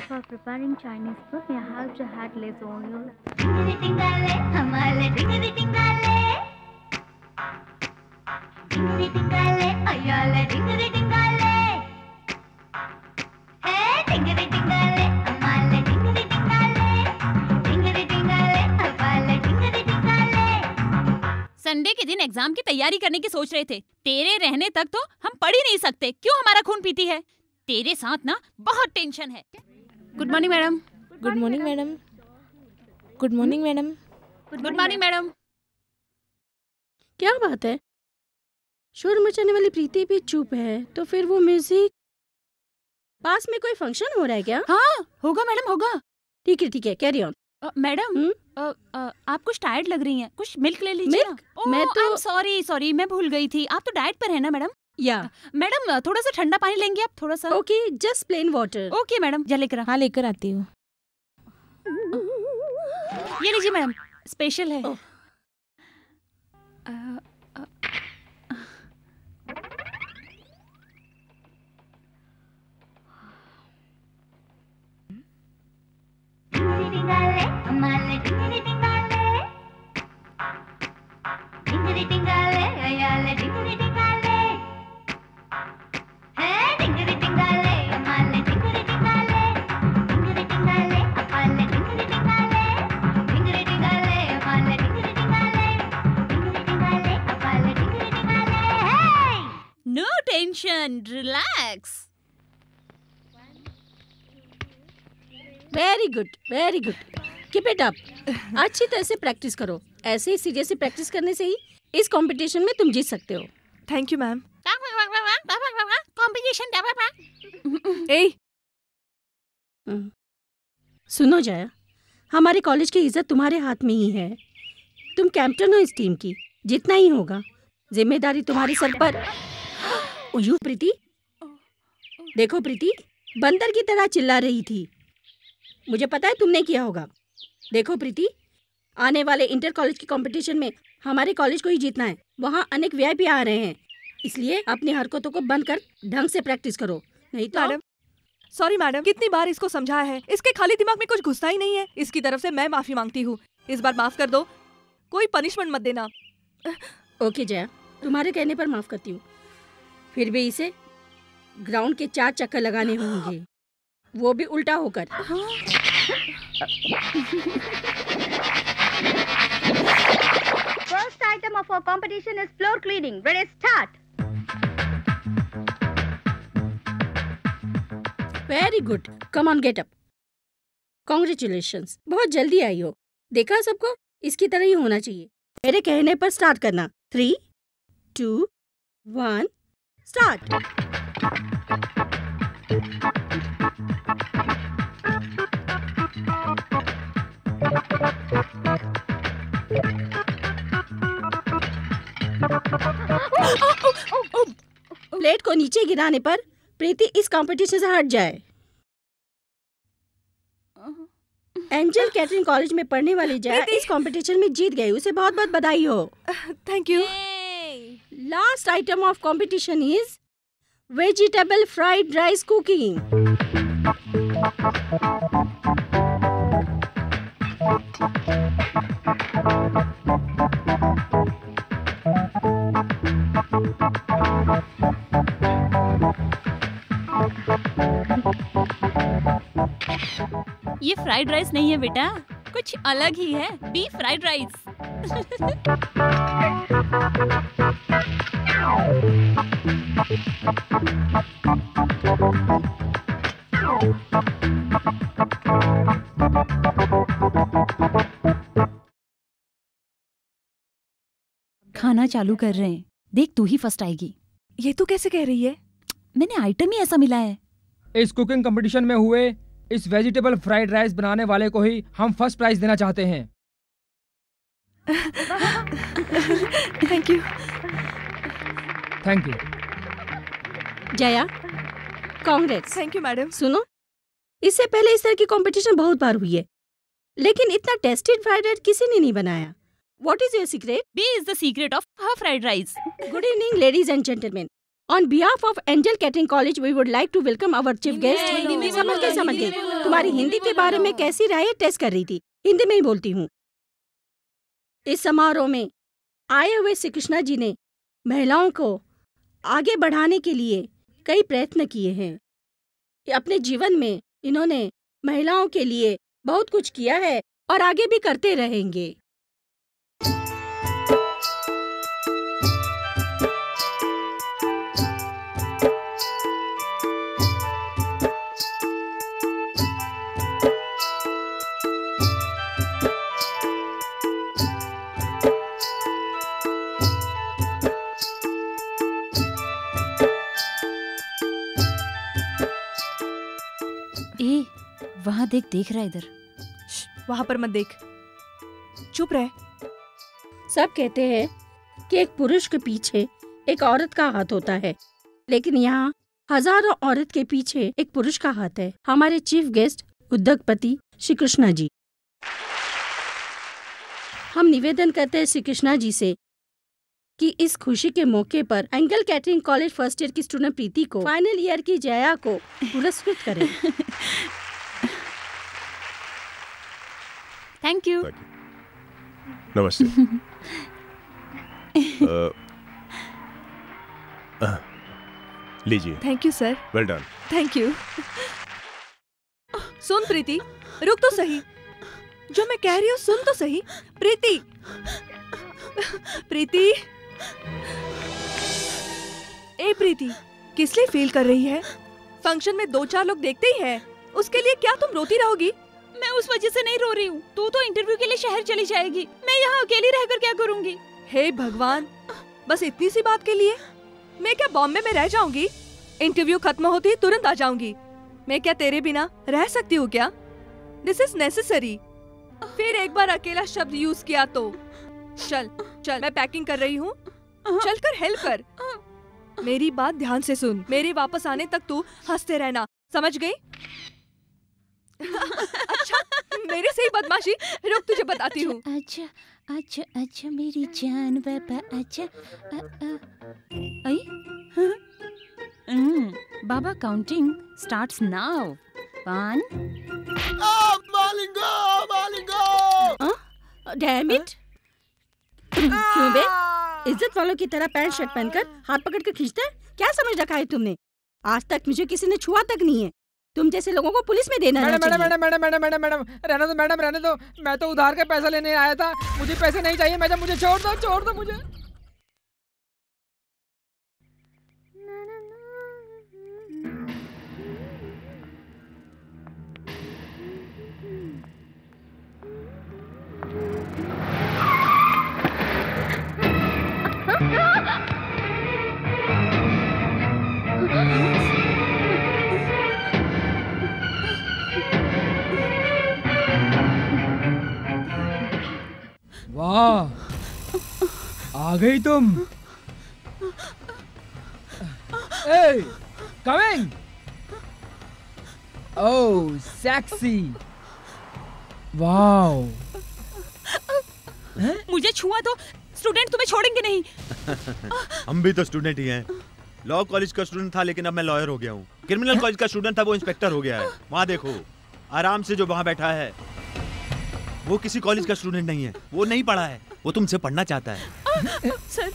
For preparing Chinese food, you have to add less oil. Sunday के दिन एग्जाम की तैयारी करने की सोच रहे थे। तेरे रहने तक तो हम पढ़ ही नहीं सकते। क्यों हमारा खून पीती है? तेरे साथ ना बहुत टेंशन है। Good morning madam. Good morning madam. Good morning madam. Good morning madam. क्या बात है? शोर मचाने वाली प्रीति भी चुप है, तो फिर वो म्यूजिक। पास में कोई फंक्शन हो रहा है क्या? हाँ होगा मैडम, होगा। ठीक है, कैरी ऑन। मैडम आप कुछ टायर्ड लग रही हैं, कुछ मिल्क ले लीजिए ना। मैं तो सॉरी मैं भूल गई थी। आप तो डाइट पर है ना मैडम? या मैडम थोड़ा सा ठंडा पानी लेंगे आप? थोड़ा सा। Okay, just plain water. Okay madam, जा लेकर। हाँ लेकर आती हूँ। ये लीजिए मैडम, स्पेशल है। No tension, relax. Very good, very good. Keep it up. अच्छी तरह से प्रैक्टिस करो। ऐसे ही सीरियसली प्रैक्टिस करने से ही इस कंपटीशन में तुम जीत सकते हो। Thank you ma'am. कंपटीशन। ए, सुनो जया, हमारे कॉलेज की इज्जत तुम्हारे हाथ में ही है। तुम कैप्टन हो इस टीम की, जितना ही होगा जिम्मेदारी तुम्हारे सर पर। ओयो प्रीति, देखो प्रीति, बंदर की तरह चिल्ला रही थी। मुझे पता है तुमने किया होगा। देखो प्रीति, आने वाले इंटर कॉलेज की कंपटीशन में हमारे कॉलेज को ही जीतना है। वहाँ अनेक वीआईपी आ रहे हैं, इसलिए अपनी हरकतों को बंद कर ढंग से प्रैक्टिस करो, नहीं तो। मैडम, सॉरी मैडम, कितनी बार इसको समझाया है, इसके खाली दिमाग में कुछ घुसता ही नहीं है। इसकी तरफ से मैं माफी मांगती हूँ, इस बार माफ कर दो, कोई पनिशमेंट मत देना। ओके जया, तुम्हारे कहने पर माफ करती हूँ। फिर भी इसे ग्राउंड के 4 चक्कर लगाने होंगे, वो भी उल्टा होकर। First item of our competition is floor cleaning. Ready, start. Very good, come on get up. Congratulations, बहुत जल्दी आई हो। देखा सबको, इसकी तरह ही होना चाहिए। मेरे कहने पर स्टार्ट करना। 3, 2, 1, स्टार्ट। प्लेट को नीचे गिराने पर प्रीति इस कंपटीशन से हट जाए। एंजल कैटरिंग कॉलेज में पढ़ने वाली जया इस कंपटीशन में जीत गई, उसे बहुत बहुत बधाई हो। Thank you. Last item of competition is vegetable fried rice cooking. ये फ्राइड राइस नहीं है बेटा, कुछ अलग ही है, बीफ फ्राइड राइस। खाना चालू कर रहे हैं, देख तू ही फर्स्ट आएगी। ये तू कैसे कह रही है? मैंने आइटम ही ऐसा मिला है। इस कुकिंग कंपटीशन में हुए इस वेजिटेबल फ्राइड राइस बनाने वाले को ही हम फर्स्ट प्राइज देना चाहते हैं। Thank you. Thank you Jaya, Congress. Thank you madam. सुनो, इससे पहले इस तरह की कंपटीशन बहुत बार हुई है, लेकिन इतना टेस्टेड फ्राइड राइस किसी ने नहीं बनाया। What is your secret? B is the secret of her fried rice. Good evening, ladies and gentlemen. On behalf of Angel Catering College, we would like to welcome our chief guest. समझ गए। तुम्हारी हिंदी के बारे में कैसी राय test कर रही थी, हिंदी में ही बोलती हूँ। इस समारोह में आए हुए श्री कृष्णा जी ने महिलाओं को आगे बढ़ाने के लिए कई प्रयत्न किए हैं। अपने जीवन में इन्होंने महिलाओं के लिए बहुत कुछ किया है और आगे भी करते रहेंगे। वहाँ देख रहा है इधर। वहाँ पर मत देख, चुप रहे। सब कहते हैं कि एक पुरुष के पीछे एक औरत का हाथ होता है, लेकिन यहाँ हजारों औरत के पीछे एक पुरुष का हाथ है। हमारे चीफ गेस्ट उद्योगपति श्री कृष्णा जी। हम निवेदन करते हैं श्री कृष्णा जी से कि इस खुशी के मौके पर Angel catering college first year की स्टूडेंट प्रीति को फाइनल ईयर की जया को पुरस्कृत करें। Thank you. नमस्ते। लीजिए। Thank you sir. Well done. Thank you. सुन प्रीति, रुक तो सही, जो मैं कह रही हूँ सुन तो सही। प्रीति, प्रीति, ए प्रीति, किस लिए फील कर रही है? फंक्शन में 2-4 लोग देखते ही हैं, उसके लिए क्या तुम रोती रहोगी? मैं उस वजह से नहीं रो रही हूँ, तू तो इंटरव्यू के लिए शहर चली जाएगी, मैं यहाँ अकेली रहकर क्या करूँगी? हे भगवान, बस इतनी सी बात के लिए मैं क्या बॉम्बे में रह जाऊंगी? इंटरव्यू खत्म होती तुरंत आ जाऊंगी। मैं क्या तेरे बिना रह सकती हूँ क्या? This is necessary. फिर एक बार अकेला शब्द यूज किया तो चल चल, मैं पैकिंग कर रही हूँ, चल कर हेल्प कर। मेरी बात ध्यान से सुन, मेरे वापस आने तक तू हंसते रहना, समझ गई? अच्छा, मेरे से ही बदमाशी, रुक तुझे बताती हूँ। अच्छा अच्छा अच्छा मेरी जान बाबा, अच्छा आई बाबा, counting starts now. 1 damn it! क्यों बे? इज्जत वालों की तरह पैंट शर्ट पहनकर हाथ पकड़ कर खींचता है? क्या समझ रखा है तुमने? आज तक मुझे किसी ने छुआ तक नहीं है। तुम जैसे लोगों को पुलिस में देना मैडम चाहिए। Madam madam madam madam madam रहने दो मैडम, रहने दो। मैं तो उधार का पैसा लेने आया था, मुझे पैसे नहीं चाहिए मैडम, मुझे छोड़ दो मुझे। वाह, आ गई तुम। ए, कमिंग। ओह, सेक्सी। वाओ। मुझे छुआ तो स्टूडेंट तुम्हें छोड़ेंगे नहीं। हम भी तो स्टूडेंट ही हैं। लॉ कॉलेज का स्टूडेंट था लेकिन अब मैं लॉयर हो गया हूँ। क्रिमिनल कॉलेज का स्टूडेंट था, वो इंस्पेक्टर हो गया है। वहाँ देखो आराम से जो वहाँ बैठा है वो किसी कॉलेज का स्टूडेंट नहीं है, वो नहीं पढ़ा है, वो तुमसे पढ़ना चाहता है। सर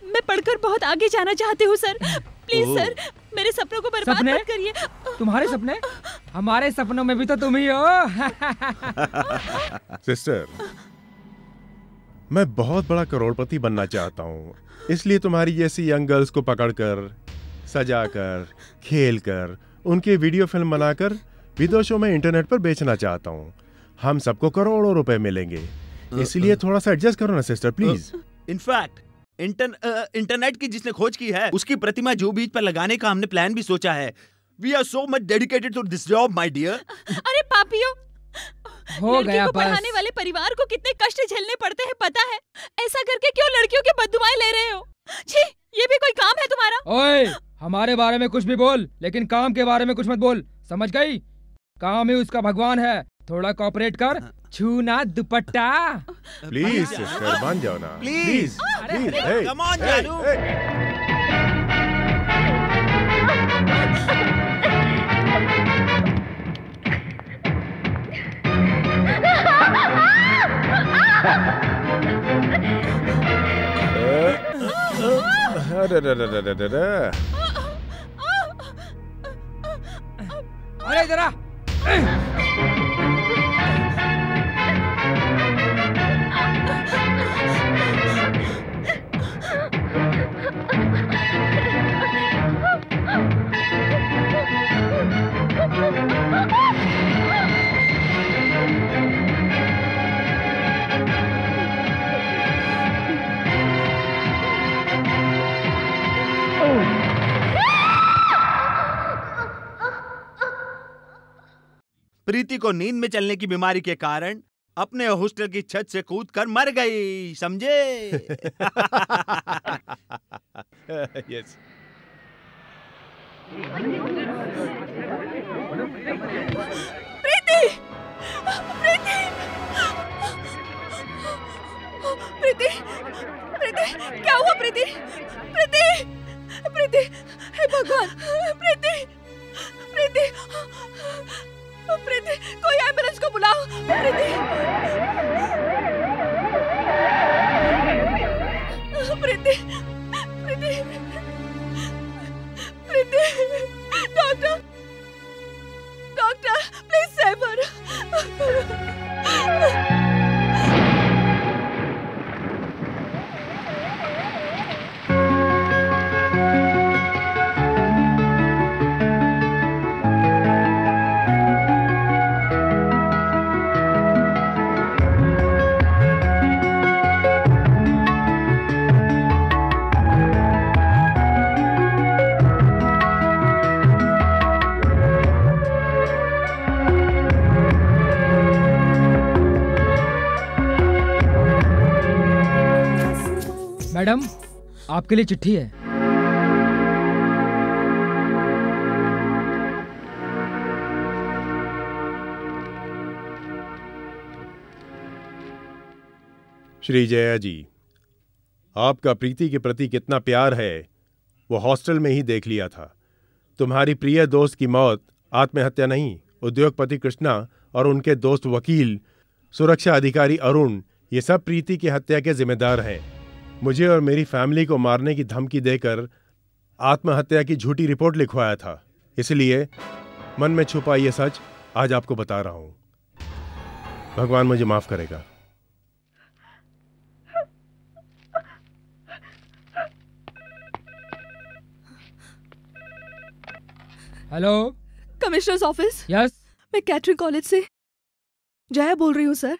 मैं पढ़कर बहुत आगे जाना चाहती हूँ सर, प्लीज सर, मेरे सपनों को बर्बाद मत करिए। तुम्हारे सपने? हमारे सपनों में भी तो तुम ही हो। सिस्टर, मैं बहुत बड़ा करोड़पति बनना चाहता हूँ, इसलिए तुम्हारी जैसी यंग गर्ल्स को पकड़कर, सजाकर, खेलकर, उनके वीडियो फिल्म बनाकर विदेशों में इंटरनेट पर बेचना चाहता हूँ। हम सबको करोड़ों रुपए मिलेंगे, इसलिए थोड़ा सा एडजस्ट करो ना सिस्टर, प्लीज। इनफैक्ट इंटरनेट की जिसने खोज की है उसकी प्रतिमा जो बीच पर लगाने का हमने प्लान भी सोचा है। We are so much dedicated to this job my dear. अरे पापियो, हो गया को बस। पढ़ाने वाले परिवार को कितने कष्ट झेलने पड़ते हैं पता है? ऐसा करके क्यों लड़कियों की बददुआएं ले रहे हो? छी, ये भी कोई काम है तुम्हारा? ओए, हमारे बारे में कुछ भी बोल, लेकिन काम के बारे में कुछ मत बोल, समझ गई? काम ही उसका भगवान है, थोड़ा कोऑपरेट कर। छूना दुपट्टा। प्लीज सिस्टर, मान जाओ ना, प्लीज प्लीज। कम ऑन जानू। अरे जरा प्रीति को नींद में चलने की बीमारी के कारण अपने हॉस्टल की छत से कूदकर मर गई, समझे? यस। प्रीति! प्रीति! प्रीति! प्रीति! क्या हुआ प्रीति? प्रीति! प्रीति! हे भगवान! प्रीति! प्रीति! प्रीति! कोई एम्बुलेंस को बुलाओ! Preeti! Preeti! Preeti! Preeti! Doctor! Doctor! Please save her! Madam, आपके लिए चिट्ठी है। श्री जया जी, आपका प्रीति के प्रति कितना प्यार है वो हॉस्टल में ही देख लिया था। तुम्हारी प्रिय दोस्त की मौत आत्महत्या नहीं, उद्योगपति कृष्णा और उनके दोस्त वकील, सुरक्षा अधिकारी अरुण, ये सब प्रीति की हत्या के जिम्मेदार हैं। मुझे और मेरी फैमिली को मारने की धमकी देकर आत्महत्या की झूठी रिपोर्ट लिखवाया था। इसलिए मन में छुपा ये सच आज आपको बता रहा हूं। भगवान मुझे माफ करेगा। Hello, commissioners office. यस, मैं कैटरिंग कॉलेज से जया बोल रही हूँ सर।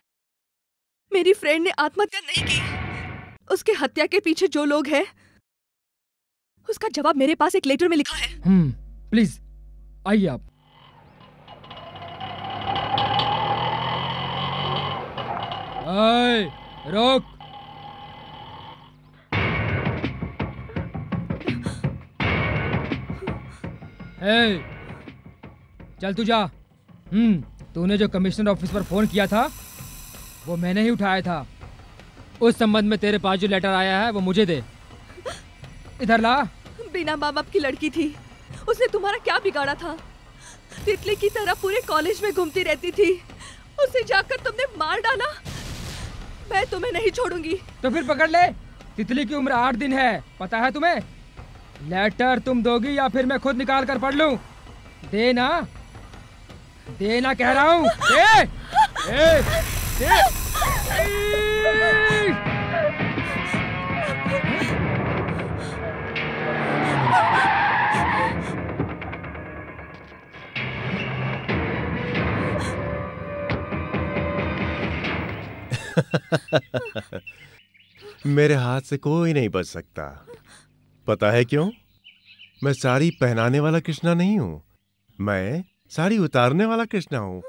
मेरी फ्रेंड ने आत्महत्या नहीं की। उसके हत्या के पीछे जो लोग हैं, उसका जवाब मेरे पास एक लेटर में लिखा है। प्लीज आइए आप। रोक। चल तू जा। तूने जो कमिश्नर ऑफिस पर फोन किया था वो मैंने ही उठाया था। उस संबंध में तेरे पास जो लेटर आया है वो मुझे दे। इधर ला। बिना माँ बाप की लड़की थी, उसने तुम्हारा क्या बिगाड़ा था? तितली की तरह पूरे कॉलेज में घूमती रहती थी, उसे जाकर तुमने मार डाला। मैं तुम्हें नहीं छोड़ूंगी। तो फिर पकड़ ले। तितली की उम्र 8 दिन है, पता है तुम्हें? लेटर तुम दोगी या फिर मैं खुद निकाल कर पढ़ लूं? देना, देना कह रहा हूं। दे। मेरे हाथ से कोई नहीं बच सकता। पता है क्यों? मैं साड़ी पहनाने वाला कृष्णा नहीं हूं, मैं साड़ी उतारने वाला कृष्णा हूं।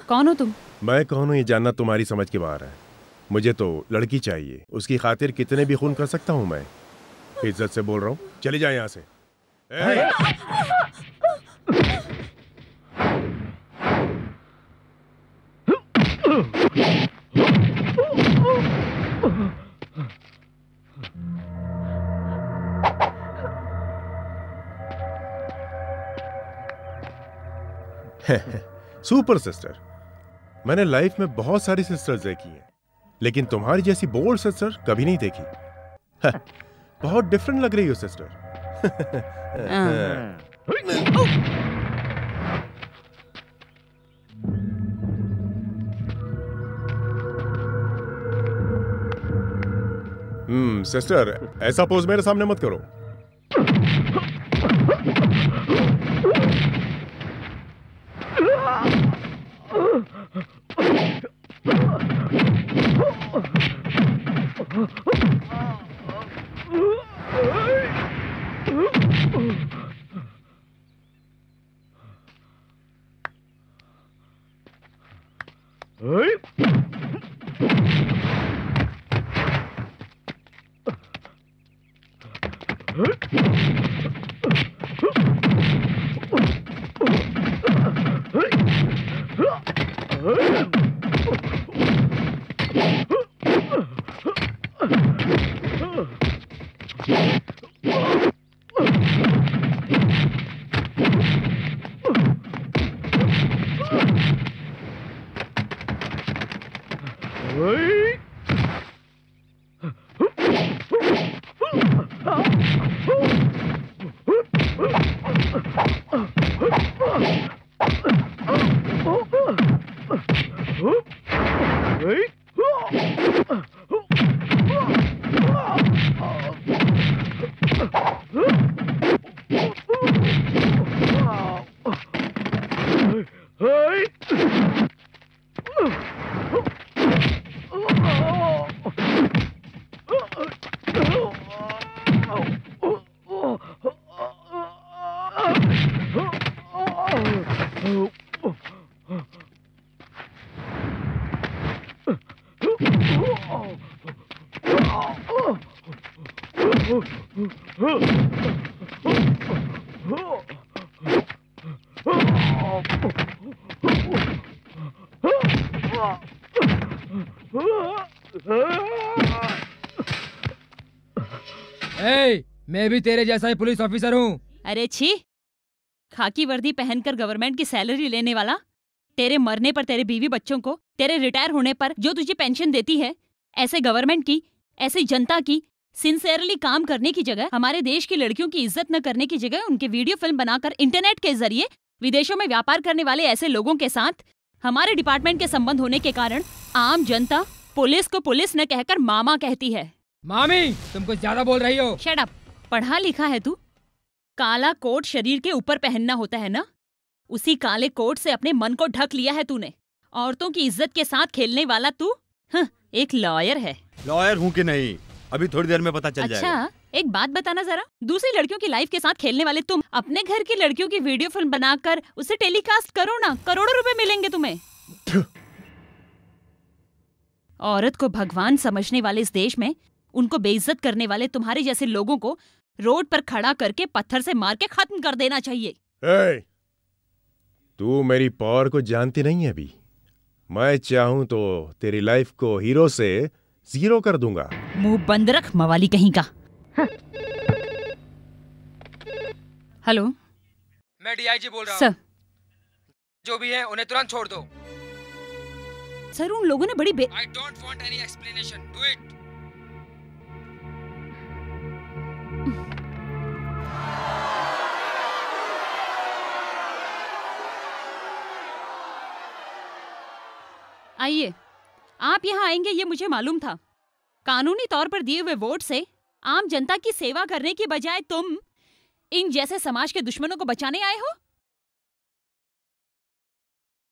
कौन हो तुम? मैं कौन हूं ये जानना तुम्हारी समझ के बाहर है। मुझे तो लड़की चाहिए, उसकी खातिर कितने भी खून कर सकता हूं मैं। इज्जत से बोल रहा हूं, चली जाए यहां से। सुपर सिस्टर, मैंने लाइफ में बहुत सारी सिस्टर्स देखी हैं, लेकिन तुम्हारी जैसी बोल्ड सिस्टर कभी नहीं देखी। बहुत डिफरेंट लग रही हो सिस्टर। सिस्टर, ऐसा पोज मेरे सामने मत करो। मैं भी तेरे जैसा ही पुलिस ऑफिसर हूँ। अरे छी, खाकी वर्दी पहनकर गवर्नमेंट की सैलरी लेने वाला, तेरे मरने पर तेरे बीवी बच्चों को, तेरे रिटायर होने पर जो तुझे पेंशन देती है, ऐसे गवर्नमेंट की, ऐसी जनता की सिंसियरली काम करने की जगह, हमारे देश की लड़कियों की इज्जत न करने की जगह उनके वीडियो फिल्म बनाकर इंटरनेट के जरिए विदेशों में व्यापार करने वाले ऐसे लोगों के साथ हमारे डिपार्टमेंट के संबंध होने के कारण आम जनता पुलिस को पुलिस न कहकर मामा कहती है। मामी, तुम कुछ ज्यादा बोल रही हो। Shut up. पढ़ा लिखा है तू? काला कोट शरीर के ऊपर पहनना होता है ना, उसी काले कोट से अपने मन को ढक लिया है तूने। औरतों की इज्जत के साथ खेलने वाला तू एक लॉयर है। लॉयर हूँ कि नहीं, अभी थोड़ी देर में पता चल जाएगा। अच्छा, एक बात बताना जरा, दूसरी लड़कियों की लाइफ के साथ खेलने वाले तुम अपने घर की लड़कियों की वीडियो फिल्म बनाकर उसे टेलीकास्ट करो ना, करोड़ों रुपए मिलेंगे तुम्हें। औरत को भगवान समझने वाले इस देश में उनको बेइज्जत करने वाले तुम्हारे जैसे लोगों को रोड पर खड़ा करके पत्थर से मार के खत्म कर देना चाहिए। तू मेरी पावर को जानती नहीं है अभी। मैं चाहूं तो तेरी लाइफ को हीरो से जीरो कर दूंगा। मुंह बंद रख मवाली कहीं का। हेलो, मैं डीआईजी बोल रहा हूँ। जो भी है उन्हें तुरंत छोड़ दो। सर, उन लोगों ने बड़ी I don't want any explanation. Do it. आइए, आप यहाँ आएंगे ये मुझे मालूम था। कानूनी तौर पर दिए हुए वोट से आम जनता की सेवा करने की बजाय तुम इन जैसे समाज के दुश्मनों को बचाने आए हो।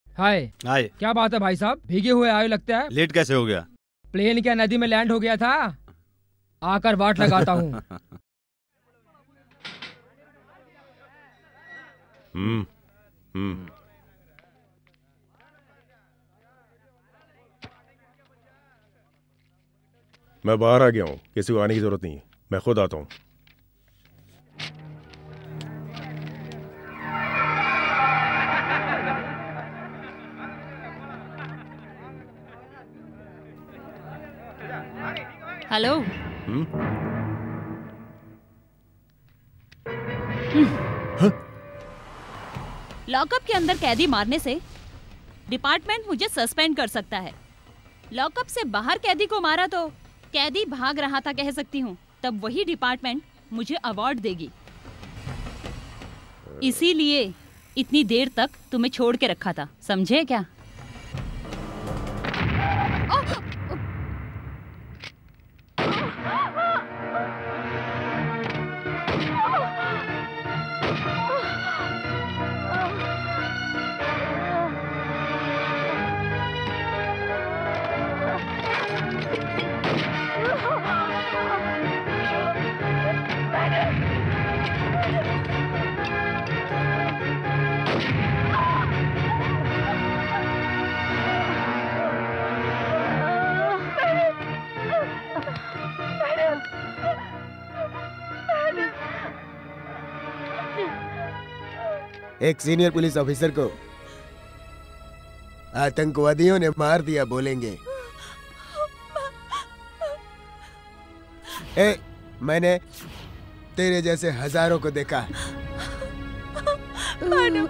हाय। क्या बात है भाई साहब, भीगे हुए आए लगता है। लेट कैसे हो गया? प्लेन क्या नदी में लैंड हो गया था? आकर वाट लगाता हूँ। मैं बाहर आ गया हूँ, किसी को आने की जरूरत नहीं है, मैं खुद आता हूँ। हेलो। लॉकअप के अंदर कैदी मारने से डिपार्टमेंट मुझे सस्पेंड कर सकता है। लॉकअप से बाहर कैदी को मारा तो कैदी भाग रहा था कह सकती हूँ, तब वही डिपार्टमेंट मुझे अवार्ड देगी। इसीलिए इतनी देर तक तुम्हें छोड़ के रखा था, समझे क्या? एक सीनियर पुलिस ऑफिसर को आतंकवादियों ने मार दिया बोलेंगे। मैंने तेरे जैसे हजारों को देखा। मैडम,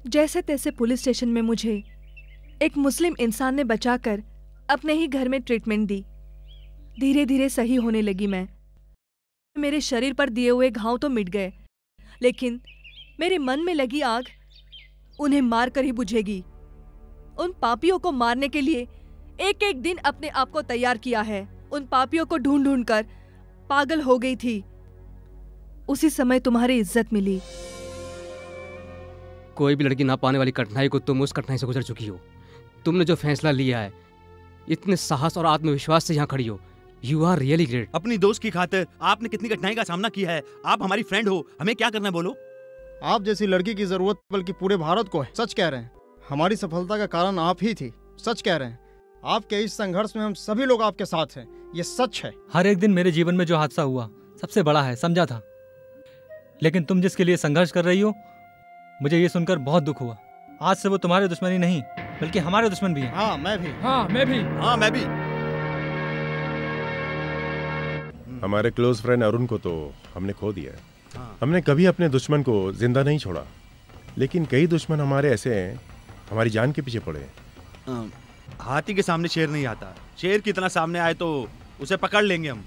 जैसे तैसे पुलिस स्टेशन में मुझे एक मुस्लिम इंसान ने बचाकर अपने ही घर में ट्रीटमेंट दी। धीरे धीरे सही होने लगी मैं। मेरे शरीर पर दिए हुए घाव तो मिट गए, लेकिन मेरे मन में लगी आग उन्हें मारकर ही बुझेगी। उन पापियों को मारने के लिए एक एक दिन अपने आप को तैयार किया है। उन पापियों को ढूंढ ढूंढ कर पागल हो गई थी। उसी समय तुम्हारी इज्जत मिली। कोई भी लड़की ना पाने वाली कठिनाई को तुम उस कठिनाई से गुजर चुकी हो। तुमने जो फैसला लिया है, इतने साहस और आत्मविश्वास से यहाँ खड़ी हो। You are really great. अपनी दोस्त की खातिर आपने कितनी कठिनाई का सामना किया है। आप हमारी फ्रेंड हो, हमें क्या करना है बोलो। आप जैसी लड़की की जरूरत बल्कि पूरे भारत को है। सच कह रहे हैं, हमारी सफलता का कारण आप ही थी। सच कह रहे हैं, आपके इस संघर्ष में हम सभी लोग आपके साथ हैं, ये सच है। हर एक दिन मेरे जीवन में जो हादसा हुआ सबसे बड़ा है, समझा था। लेकिन तुम जिसके लिए संघर्ष कर रही हो, मुझे ये सुनकर बहुत दुख हुआ। आज से वो तुम्हारे दुश्मन ही नहीं बल्कि हमारे दुश्मन भी हैं। हाँ मैं भी। हाँ मैं भी। हाँ मैं भी। हमारे क्लोज फ्रेंड अरुण को तो हमने खो दिया है। हमने कभी अपने दुश्मन को जिंदा नहीं छोड़ा, लेकिन कई दुश्मन हमारे ऐसे हैं, हमारी जान के पीछे पड़े हैं। हाथी के सामने शेर नहीं आता। शेर की तरह सामने आए तो उसे पकड़ लेंगे हम,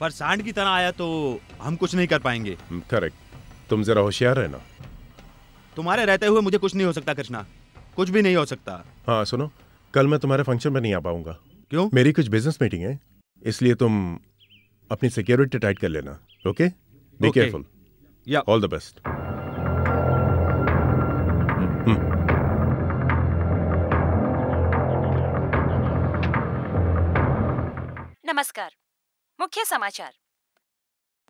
पर सांड की तरह आया तो हम कुछ नहीं कर पाएंगे। करेक्ट। तुम जरा होशियार रहना। तुम्हारे रहते हुए मुझे कुछ नहीं हो सकता कृष्णा, कुछ भी नहीं हो सकता। हाँ सुनो, कल मैं तुम्हारे फंक्शन में नहीं आ पाऊंगा। क्यों? मेरी कुछ बिजनेस मीटिंग है, इसलिए तुम अपनी सिक्योरिटी टाइट कर लेना। ओके? Be careful. या ऑल द बेस्ट। नमस्कार। मुख्य समाचार।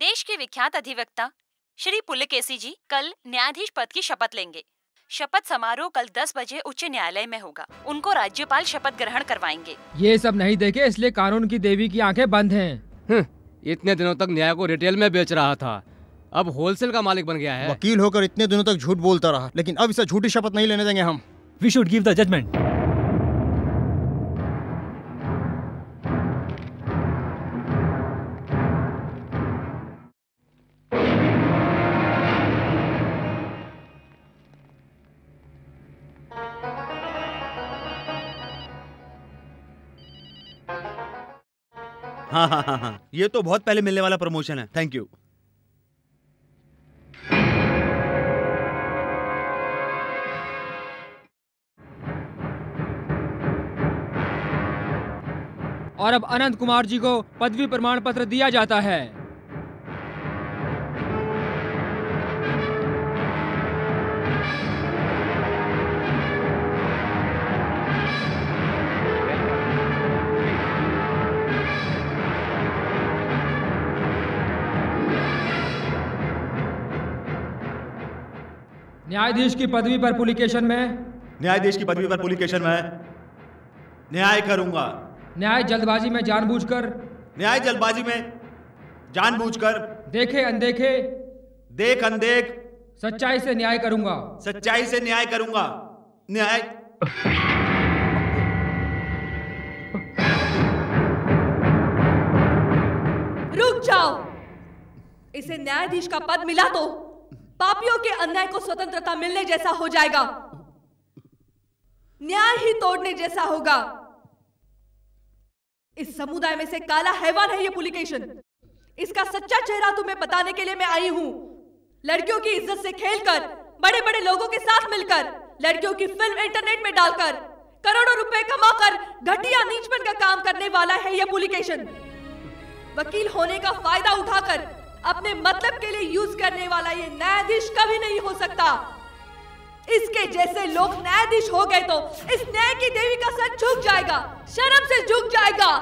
देश के विख्यात अधिवक्ता श्री पुलकेशी जी कल न्यायाधीश पद की शपथ लेंगे। शपथ समारोह कल 10 बजे उच्च न्यायालय में होगा। उनको राज्यपाल शपथ ग्रहण करवाएंगे। ये सब नहीं देखे इसलिए कानून की देवी की आंखें बंद हैं। इतने दिनों तक न्याय को रिटेल में बेच रहा था, अब होलसेल का मालिक बन गया है। वकील होकर इतने दिनों तक झूठ बोलता रहा, लेकिन अब इसे झूठी शपथ नहीं लेने देंगे हम। We should give the judgement. हाँ हाँ हाँ हाँ, ये तो बहुत पहले मिलने वाला प्रमोशन है। Thank you. और अब अनंत कुमार जी को पदवी प्रमाण पत्र दिया जाता है। न्यायाधीश की पदवी पर पुलिकेशन में न्यायाधीश की पदवी पर पुलिकेशन में न्याय करूंगा। न्याय जल्दबाजी में जानबूझकर न्याय जल्दबाजी में जानबूझकर देखे अनदेखे देख अनदेख सच्चाई से न्याय करूंगा। सच्चाई से न्याय करूंगा। न्याय रुक जाओ। इसे न्यायाधीश का पद मिला तो पापियों के अन्याय को स्वतंत्रता मिलने जैसा हो जाएगा, न्याय ही तोड़ने जैसा होगा। इस समुदाय में से काला हैवान है ये पुलिकेशन। इसका सच्चा चेहरा तुम्हें बताने के लिए मैं आई हूं। लड़कियों की इज्जत से खेलकर, बड़े बड़े लोगों के साथ मिलकर, लड़कियों की फिल्म इंटरनेट में डालकर, करोड़ों रुपए कमाकर घटिया नीचपन का काम करने वाला है ये पुलिकेशन। वकील होने का फायदा उठाकर अपने मतलब के लिए यूज करने वाला ये न्यायाधीश कभी नहीं हो सकता। इसके जैसे लोग न्यायाधीश हो गए तो इस न्याय की देवी का सर झुक जाएगा, शर्म से झुक जाएगा।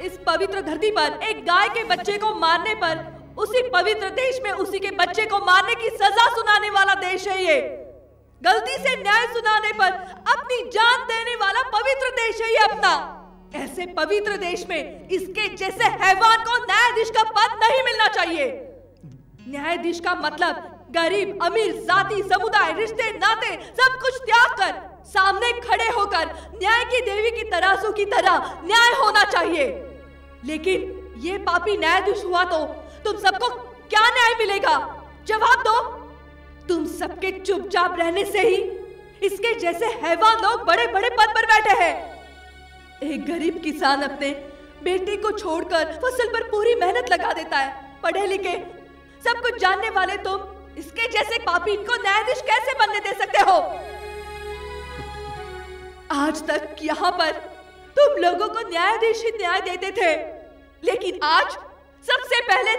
इस पवित्र धरती पर एक गाय के बच्चे को मारने पर उसी पवित्र देश में उसी के बच्चे को मारने की सजा सुनाने वाला देश है ये। गलती से न्याय सुनाने पर अपनी जान देने वाला पवित्र देश है ये अपना। ऐसे पवित्र देश में इसके जैसे हैवान को न्यायाधीश का पद नहीं मिलना चाहिए। न्यायाधीश का मतलब गरीब अमीर जाति समुदाय रिश्ते नाते सब कुछ त्याग कर सामने खड़े होकर न्याय की देवी की तराजू की तरह न्याय होना चाहिए। लेकिन ये पापी न्यायाधीश हुआ तो तुम सबको क्या न्याय मिलेगा? जवाब दो। तुम सबके चुपचाप रहने से ही इसके जैसे हैवान लोग बड़े बड़े पद पर बैठे हैं। एक गरीब किसान अपने बेटे को छोड़कर फसल पर पूरी मेहनत लगा देता है, पढ़े लिखे सब कुछ जानने वाले तुम इसके जैसे पापी को न्यायाधीश कैसे बनने दे सकते हो? आज तक यहाँ पर तुम लोगों को न्यायाधीश ही न्याय देते थे, लेकिन आज सबसे पहले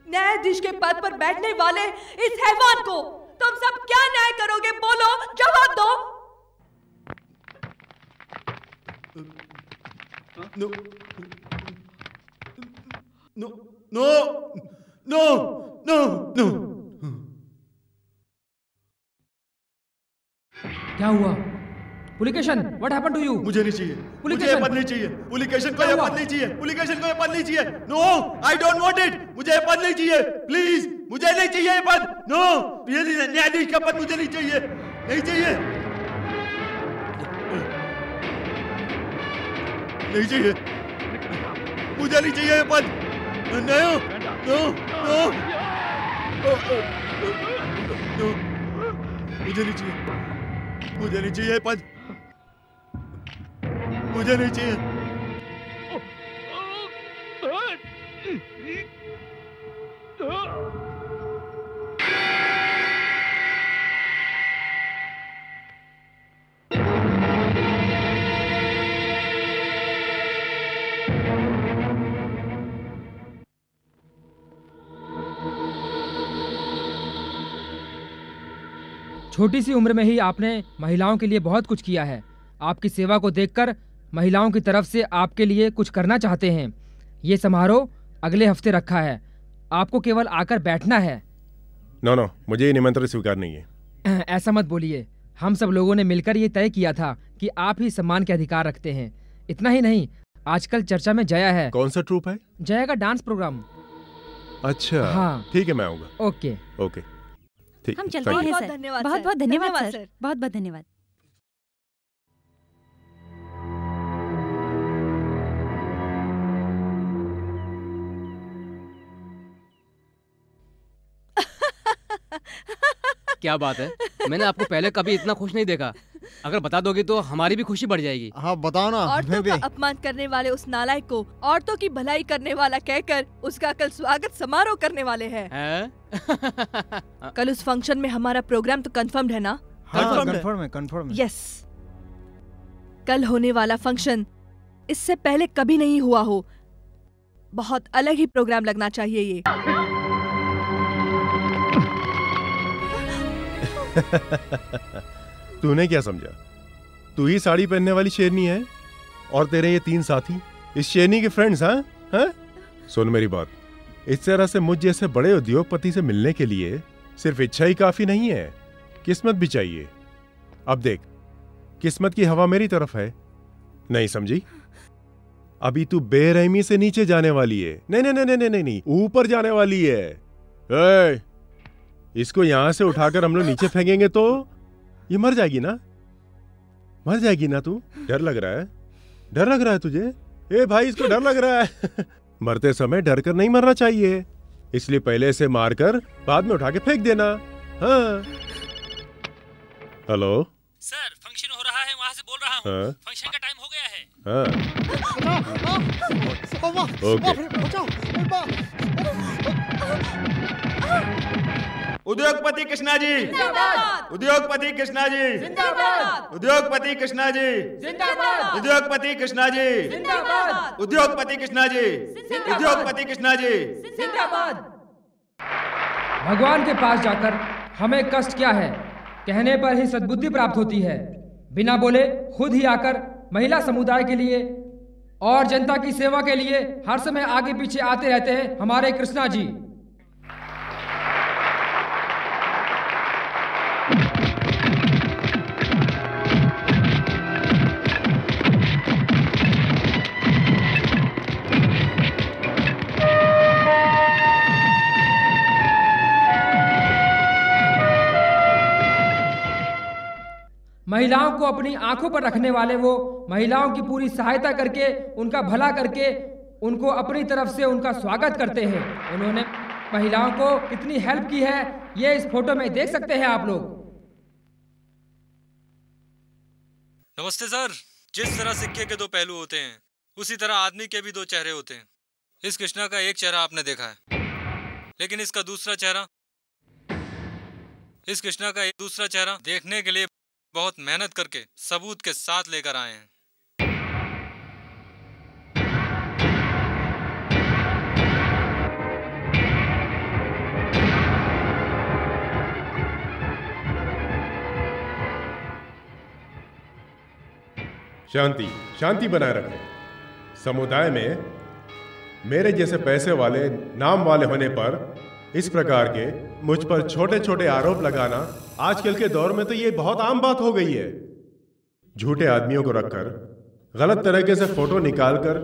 न्यायाधीश के पद पर बैठने वाले इस हैवान को तुम सब क्या न्याय करोगे? बोलो, जवाब दो। No no no no no no. क्या हुआ? Pulikeshan, what happened to you? मुझे नहीं चाहिए, मुझे ये पद नहीं चाहिए। पुलिकेशन को ये पद नहीं चाहिए, पुलिकेशन को ये पद नहीं चाहिए। No, I don't want it. मुझे ये पद नहीं चाहिए, प्लीज, मुझे नहीं चाहिए ये पद। नो, ये न्यायाधीश का पद मुझे नहीं चाहिए, नहीं चाहिए, नहीं चाहिए, मुझे नहीं चाहिए ये पद। नो नो नो नो, मुझे नहीं चाहिए, मुझे नहीं चाहिए ये पद, मुझे नहीं चाहिए। छोटी सी उम्र में ही आपने महिलाओं के लिए बहुत कुछ किया है। आपकी सेवा को देखकर महिलाओं की तरफ से आपके लिए कुछ करना चाहते हैं। ये समारोह अगले हफ्ते रखा है, आपको केवल आकर बैठना है। नो, मुझे ये निमंत्रण स्वीकार नहीं है। ऐसा मत बोलिए, हम सब लोगों ने मिलकर ये तय किया था कि आप ही सम्मान के अधिकार रखते हैं। इतना ही नहीं, आजकल चर्चा में जया है। कौन सा ट्रूप है? जया का डांस प्रोग्राम। अच्छा, हाँ, ठीक है, मैं आऊंगा। ओके ओके, ठीक। हम चलते हैं सर। बहुत बहुत धन्यवाद सर, बहुत बहुत धन्यवाद। क्या बात है, मैंने आपको पहले कभी इतना खुश नहीं देखा। अगर बता दोगे तो हमारी भी खुशी बढ़ जाएगी। हाँ बताओ ना। औरतों का अपमान करने वाले उस नालायक को औरतों की भलाई करने वाला कहकर उसका कल स्वागत समारोह करने वाले हैं। कल उस फंक्शन में हमारा प्रोग्राम तो कंफर्म्ड है ना? हाँ, कंफर्म है। यस, कल होने वाला फंक्शन इससे पहले कभी नहीं हुआ हो। बहुत अलग ही प्रोग्राम लगना चाहिए ये। तूने क्या समझा? तू ही साड़ी पहनने वाली शेरनी है और तेरे ये 3 साथी इस शेरनी के फ्रेंड्स। हाँ हाँ, सुन मेरी बात, इस तरह से मुझ जैसे बड़े उद्योगपति से मिलने के लिए सिर्फ इच्छा ही काफी नहीं है, किस्मत भी चाहिए। अब देख, किस्मत की हवा मेरी तरफ है, नहीं समझी? अभी तू बेरहमी से नीचे जाने वाली है। नहीं नहीं नहीं नहीं नहीं नहीं, ऊपर जाने वाली है। इसको यहां से उठाकर हम लोग नीचे फेंकेंगे तो ये मर जाएगी ना, मर जाएगी ना। तू डर लग रहा है, डर लग रहा है तुझे? ए भाई, इसको डर लग रहा है। मरते समय डर कर नहीं मरना चाहिए, इसलिए पहले से मारकर बाद में उठा के फेंक देना। हाँ। हेलो सर, फंक्शन हो रहा है, वहाँ से बोल रहा हूँ। हाँ? फंक्शन का टाइम हो गया है। उद्योगपति कृष्णा जी, उद्योगपति कृष्णा जी, उद्योगपति कृष्णा जी, उद्योगपति कृष्णा जी, उद्योगपति कृष्णा जी, उद्योगपति कृष्णा जी। भगवान के पास जाकर हमें कष्ट क्या है, कहने पर ही सद्बुद्धि प्राप्त होती है। बिना बोले खुद ही आकर महिला समुदाय के लिए और जनता की सेवा के लिए हर समय आगे पीछे आते रहते हैं हमारे कृष्णा जी। महिलाओं को अपनी आंखों पर रखने वाले वो, महिलाओं की पूरी सहायता करके, उनका भला करके, उनको अपनी तरफ से उनका स्वागत करते हैं। उन्होंने महिलाओं को कितनी हेल्प की है ये इस फोटो में देख सकते हैं आप लोग। नमस्ते सर। जिस तरह सिक्के के 2 पहलू होते हैं, उसी तरह आदमी के भी 2 चेहरे होते हैं। इस कृष्णा का एक चेहरा आपने देखा है, लेकिन इसका दूसरा चेहरा, इस कृष्णा का दूसरा चेहरा देखने के लिए बहुत मेहनत करके सबूत के साथ लेकर आए हैं। शांति, शांति बनाए रखें। समुदाय में मेरे जैसे पैसे वाले, नाम वाले होने पर इस प्रकार के मुझ पर छोटे छोटे आरोप लगाना आजकल के दौर में तो ये बहुत आम बात हो गई है। झूठे आदमियों को रखकर गलत तरीके से फोटो निकालकर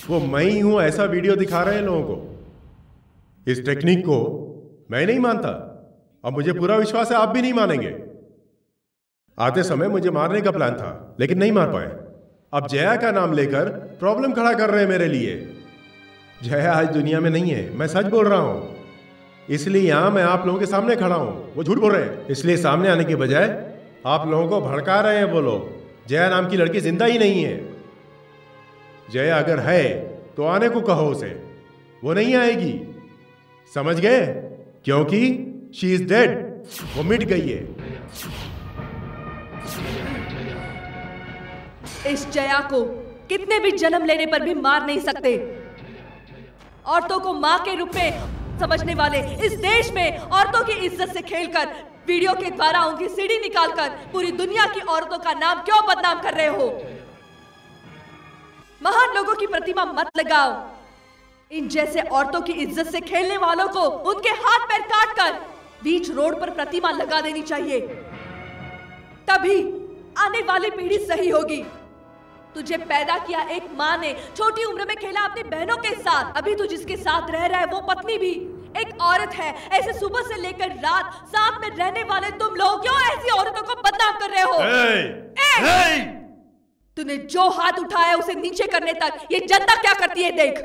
वो मैं ही हूं ऐसा वीडियो दिखा रहे हैं लोगों को। इस टेक्निक को मैं नहीं मानता और मुझे पूरा विश्वास है आप भी नहीं मानेंगे। आते समय मुझे मारने का प्लान था लेकिन नहीं मार पाए। अब जया का नाम लेकर प्रॉब्लम खड़ा कर रहे हैं मेरे लिए। जया आज दुनिया में नहीं है, मैं सच बोल रहा हूं। इसलिए यहां मैं आप लोगों के सामने खड़ा हूं। वो झूठ बोल रहे हैं, इसलिए सामने आने के बजाय आप लोगों को भड़का रहे हैं। वो लोग, जया नाम की लड़की जिंदा ही नहीं है। जया अगर है तो आने को कहो उसे, वो नहीं आएगी, समझ गए? क्योंकि शी इज डेड, वो मिट गई है। इस जया को कितने भी जन्म लेने पर भी मार नहीं सकते। औरतों को माँ के रूप में समझने वाले इस देश में औरतों की इज्जत से खेलकर वीडियो के द्वारा उनकी सीढ़ी निकालकर पूरी दुनिया की औरतों का नाम क्यों बदनाम कर रहे हो? महान लोगों की प्रतिमा मत लगाओ। इन जैसे औरतों की इज्जत से खेलने वालों को उनके हाथ पैर काट कर बीच रोड पर प्रतिमा लगा देनी चाहिए, तभी आने वाली पीढ़ी सही होगी। तुझे पैदा किया एक माँ ने छोटी उम्र में खेला अपनी बहनों के साथ। अभी तू जिसके साथ रह रहा है वो पत्नी भी एक औरत है। ऐसे सुबह से लेकर रात साथ में रहने वाले तुम लोग क्यों ऐसी औरतों को बदनाम कर रहे हो? तूने जो हाथ उठाया उसे नीचे करने तक ये जनता क्या करती है देख।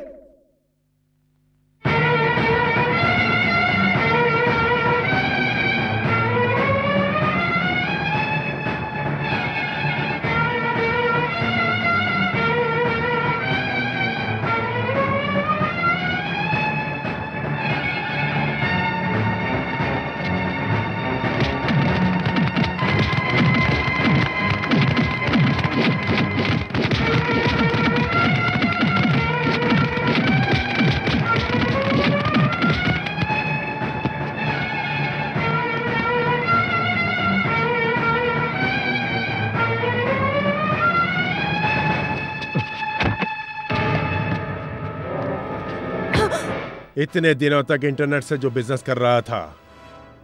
इतने दिनों तक इंटरनेट से जो बिजनेस कर रहा था,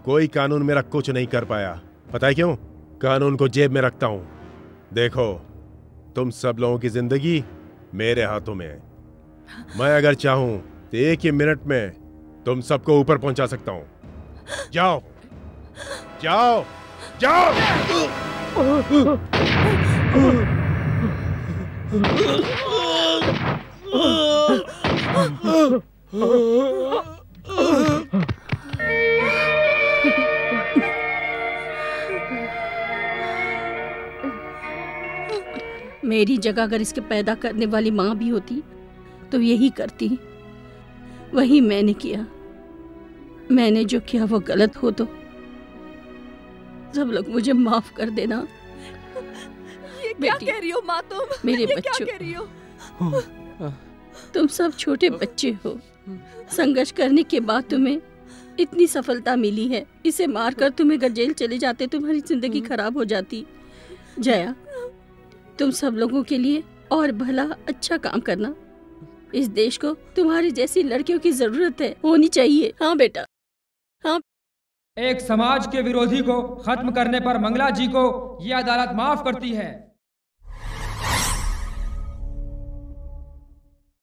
कोई कानून मेरा कुछ नहीं कर पाया। पता है क्यों? कानून को जेब में रखता हूं। देखो, तुम सब लोगों की जिंदगी मेरे हाथों में है। मैं अगर चाहूं तो एक ही मिनट में तुम सबको ऊपर पहुंचा सकता हूं। जाओ जाओ जाओ। मेरी जगह अगर इसके पैदा करने वाली माँ भी होती तो यही करती। वही मैंने किया। मैंने जो किया वो गलत हो तो सब लोग मुझे माफ कर देना। ये क्या कह रही हो माँ तुम? मेरे ये बच्चों, क्या कह रही हो? तुम सब छोटे बच्चे हो। संघर्ष करने के बाद तुम्हें इतनी सफलता मिली है। इसे मारकर तुम अगर जेल चले जाते तुम्हारी जिंदगी खराब हो जाती। जया, तुम सब लोगों के लिए और भला अच्छा काम करना। इस देश को तुम्हारी जैसी लड़कियों की जरूरत है, होनी चाहिए। हाँ बेटा, हाँ। एक समाज के विरोधी को खत्म करने पर मंगला जी को ये अदालत माफ करती है।